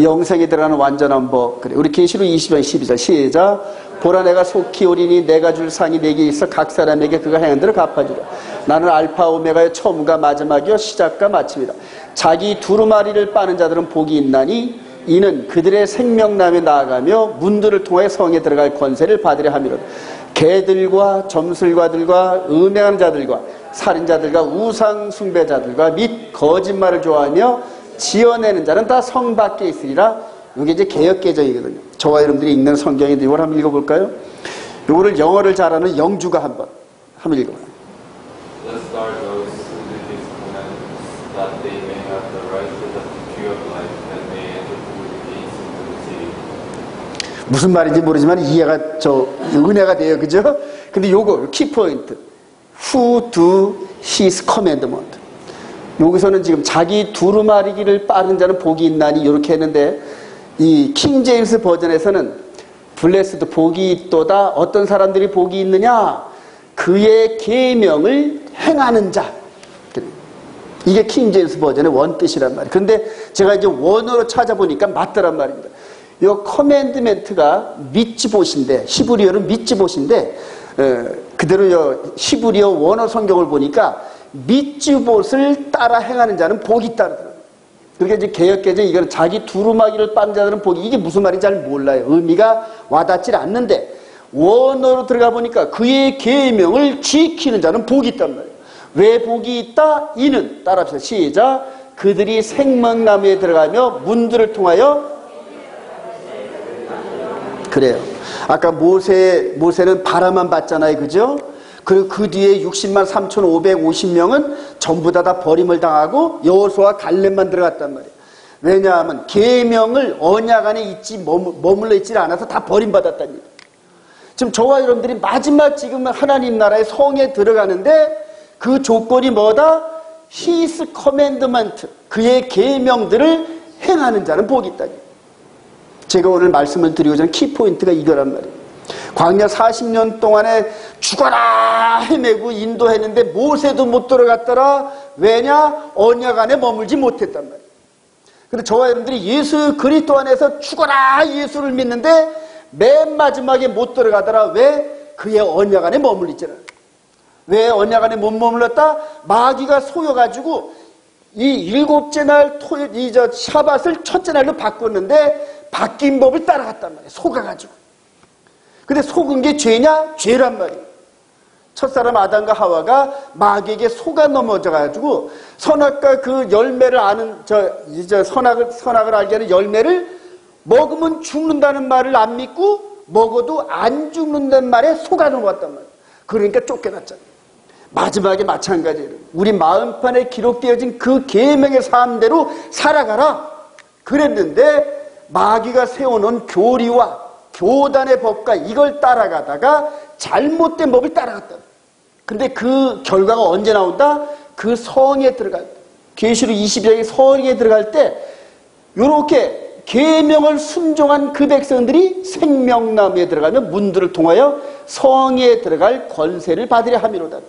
영생에 들어가는 완전한 법. 그래. 우리 계시록 20장 12절 시작. 보라 내가 속히 오리니 내가 줄 상이 내게 있어 각 사람에게 그가 행한 대로 갚아주라. 나는 알파 오메가의 처음과 마지막이요 시작과 마침이다. 자기 두루마리를 빠는 자들은 복이 있나니 이는 그들의 생명남에 나아가며 문들을 통해 성에 들어갈 권세를 받으려 함이로다. 개들과 점술가들과 음행하는 자들과 살인자들과 우상 숭배자들과 및 거짓말을 좋아하며 지어내는 자는 다 성 밖에 있으리라. 이게 이제 개역개정이거든요. 저와 여러분들이 읽는 성경인데 이걸 한번 읽어볼까요? 이거를 영어를 잘하는 영주가 한번 읽어봐요. Blessed are those who do his commandments, that they may have the right to the tree of life and may enter through the gates into the city. 무슨 말인지 모르지만 이해가 은혜가 돼요, 그죠? 근데 요거 키포인트, who do his commandment. 여기서는 지금 자기 두루마리기를 빠른 자는 복이 있나니 이렇게 했는데 이 킹제임스 버전에서는 블레스드 복이 있도다. 어떤 사람들이 복이 있느냐? 그의 계명을 행하는 자. 이게 킹제임스 버전의 원뜻이란 말이에요. 그런데 제가 이제 원어로 찾아보니까 맞더란 말입니다. 이 커맨드멘트가 미츠봇인데 히브리어는 미츠봇인데 그대로 히브리어 원어 성경을 보니까 미츠봇을 따라 행하는 자는 복이 있다더라고요. 그러니까 이제 개역개정 이거는 자기 두루마기를 빠는 자들은 복이 이게 무슨 말인지 잘 몰라요. 의미가 와닿질 않는데 원어로 들어가 보니까 그의 계명을 지키는 자는 복이 있단 말이에요. 왜 복이 있다? 이는 따라합시다. 시작. 그들이 생명나무에 들어가며 문들을 통하여 그래요. 아까 모세는 바라만 봤잖아요. 그죠? 그리고 그 뒤에 60만 3,550명은 전부 다 버림을 당하고 여호수아와 갈렙만 들어갔단 말이에요. 왜냐하면 계명을 언약 안에 머물러 있지 않아서 다 버림받았다는 얘기예요. 지금 저와 여러분들이 마지막 지금 하나님 나라의 성에 들어가는데 그 조건이 뭐다? His commandment, 그의 계명들을 행하는 자는 복이 있다. 제가 오늘 말씀을 드리고 전에 키포인트가 이거란 말이에요. 광야 40년 동안에 죽어라 헤매고 인도했는데 모세도 못 들어갔더라. 왜냐? 언약 안에 머물지 못했단 말이에요. 그런데 저와 여러분들이 예수 그리스도 안에서 죽어라 예수를 믿는데 맨 마지막에 못 들어가더라. 왜? 그의 언약 안에 머물리잖아요. 왜 언약 안에 못 머물렀다? 마귀가 속여가지고 이 7째 날 샤밧을 첫째 날로 바꿨는데 바뀐 법을 따라갔단 말이에요. 속아가지고. 근데 속은 게 죄냐? 죄란 말이에요. 첫사람 아담과 하와가 마귀에게 속아 넘어져가지고 선악과 그 열매를 아는 선악을 알게 하는 열매를 먹으면 죽는다는 말을 안 믿고 먹어도 안 죽는다는 말에 속아 넘어갔단 말이에요. 그러니까 쫓겨났잖아요. 마지막에 마찬가지예요. 우리 마음판에 기록되어진 그 계명의 삶대로 살아가라 그랬는데 마귀가 세워놓은 교리와 교단의 법과 이걸 따라가다가 잘못된 법을 따라갔다. 근데 그 결과가 언제 나온다? 그 성에 들어갈 때, 계시록 22장의 성에 들어갈 때 이렇게 계명을 순종한 그 백성들이 생명나무에 들어가면 문들을 통하여 성에 들어갈 권세를 받으려 함이로다.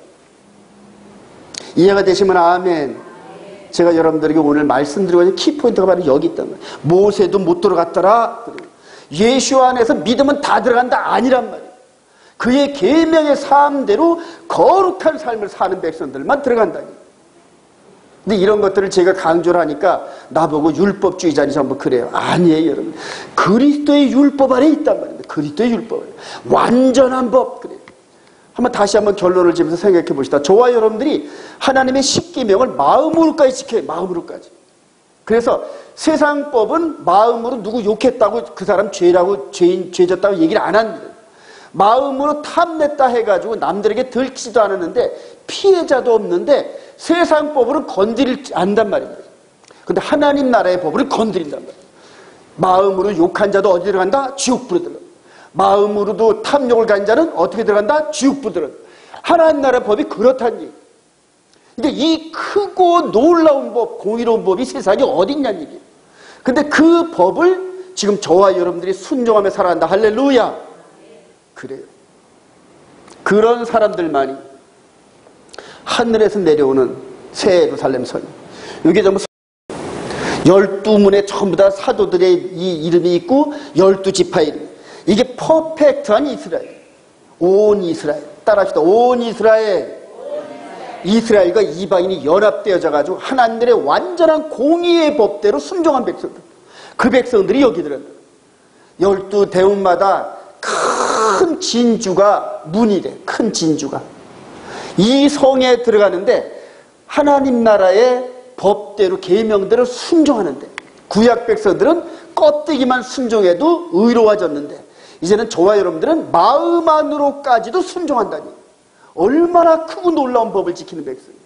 이해가 되시면 아멘. 제가 여러분들에게 오늘 말씀드리고 있는 키포인트가 바로 여기 있단 말이에요. 모세도 못 들어갔더라. 예수 안에서 믿으면 다 들어간다 아니란 말이에요. 그의 계명의 삶대로 거룩한 삶을 사는 백성들만 들어간다니. 근데 이런 것들을 제가 강조를 하니까 나보고 율법주의자니 전부 그래요. 아니에요, 여러분. 그리스도의 율법 안에 있단 말입니다. 그리스도의 율법 안에. 완전한 법. 그래요. 다시 한번 결론을 지면서 생각해 봅시다. 저와 여러분들이 하나님의 십계명을 마음으로까지 지켜요. 마음으로까지. 그래서 세상법은 마음으로 누구 욕했다고 그 사람 죄라고 죄졌다고 얘기를 안 합니다. 마음으로 탐냈다 해가지고 남들에게 들키지도 않았는데 피해자도 없는데 세상법으로 건드리지 않단 말입니다. 근데 하나님 나라의 법을 건드린단 말이에요. 마음으로 욕한 자도 어디 들어간다? 지옥불에 들어간다. 마음으로도 탐욕을 가진 자는 어떻게 들어간다? 지옥불에 들어간다. 하나님 나라의 법이 그렇다는 얘기예요. 근데 이 크고 놀라운 법, 공의로운 법이 세상에 어디 있냐는 얘기예요. 근데 그 법을 지금 저와 여러분들이 순종하며 살아간다. 할렐루야. 그래요. 그런 사람들만이 하늘에서 내려오는 새 예루살렘 선. 이게 전부 12문에 전부 다 사도들의 이 이름이 있고 12지파의 이름. 이게 퍼펙트한 이스라엘. 온 이스라엘. 따라합시다. 온 이스라엘. 이스라엘과 이방인이 연합되어져 가지고 하나님의 완전한 공의의 법대로 순종한 백성들. 그 백성들이 여기 들어간다. 12대운마다 큰 진주가 문이래. 큰 진주가. 이 성에 들어가는데 하나님 나라의 법대로 계명대로 순종하는데 구약 백성들은 껍데기만 순종해도 의로워졌는데 이제는 저와 여러분들은 마음 안으로까지도 순종한다니. 얼마나 크고 놀라운 법을 지키는 백성이에요.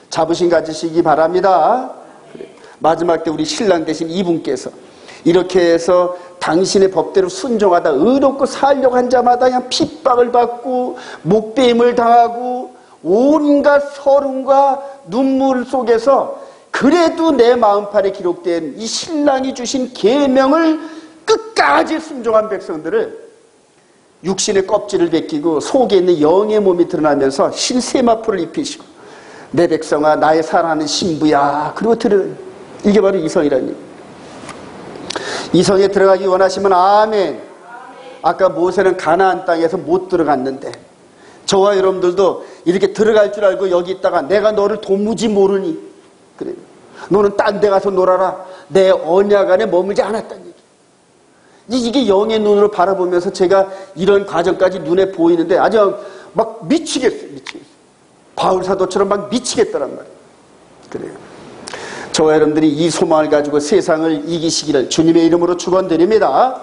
자부심 가지시기 바랍니다. 그래. 마지막 때 우리 신랑 되신 이분께서 이렇게 해서 당신의 법대로 순종하다 의롭고 살려고 한 자마다 그냥 핍박을 받고 목배임을 당하고 온갖 서름과 눈물 속에서 그래도 내 마음판에 기록된 이 신랑이 주신 계명을 끝까지 순종한 백성들을 육신의 껍질을 벗기고 속에 있는 영의 몸이 드러나면서 흰세마포를 입히시고 내 백성아 나의 사랑하는 신부야 그리고 들으라. 이게 바로 이성이라는 얘기예요. 이성에 들어가기 원하시면 아멘. 아까 모세는 가나안 땅에서 못 들어갔는데 저와 여러분들도 이렇게 들어갈 줄 알고 여기 있다가 내가 너를 도무지 모르니 그래요. 너는 딴 데 가서 놀아라. 내 언약 안에 머물지 않았다는 얘기. 이게 영의 눈으로 바라보면서 제가 이런 과정까지 눈에 보이는데 아주 막 미치겠어요. 바울 사도처럼 막 미치겠다란 말이에요. 그래요. 저와 여러분들이 이 소망을 가지고 세상을 이기시기를 주님의 이름으로 축원드립니다.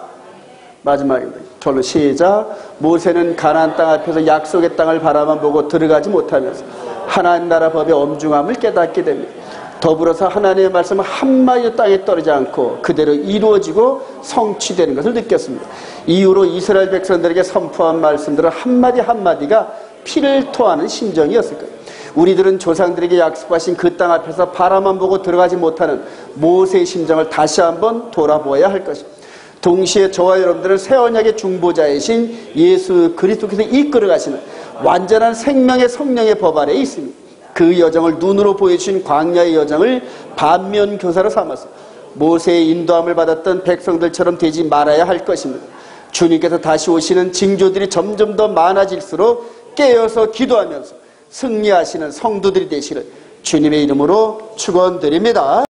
마지막입니다. 결론 시작. 모세는 가나안 땅 앞에서 약속의 땅을 바라만 보고 들어가지 못하면서 하나님 나라 법의 엄중함을 깨닫게 됩니다. 더불어서 하나님의 말씀은 한마디도 땅에 떨어지지 않고 그대로 이루어지고 성취되는 것을 느꼈습니다. 이후로 이스라엘 백성들에게 선포한 말씀들은 한마디 한마디가 피를 토하는 심정이었을 거예요. 우리들은 조상들에게 약속하신 그 땅 앞에서 바라만 보고 들어가지 못하는 모세의 심정을 다시 한번 돌아보아야 할 것입니다. 동시에 저와 여러분들은 새 언약의 중보자이신 예수 그리스도께서 이끌어가시는 완전한 생명의 성령의 법 아래에 있습니다. 그 여정을 눈으로 보여주신 광야의 여정을 반면교사로 삼아서 모세의 인도함을 받았던 백성들처럼 되지 말아야 할 것입니다. 주님께서 다시 오시는 징조들이 점점 더 많아질수록 깨어서 기도하면서 승리하시는 성도들이 되시기를 주님의 이름으로 축원드립니다.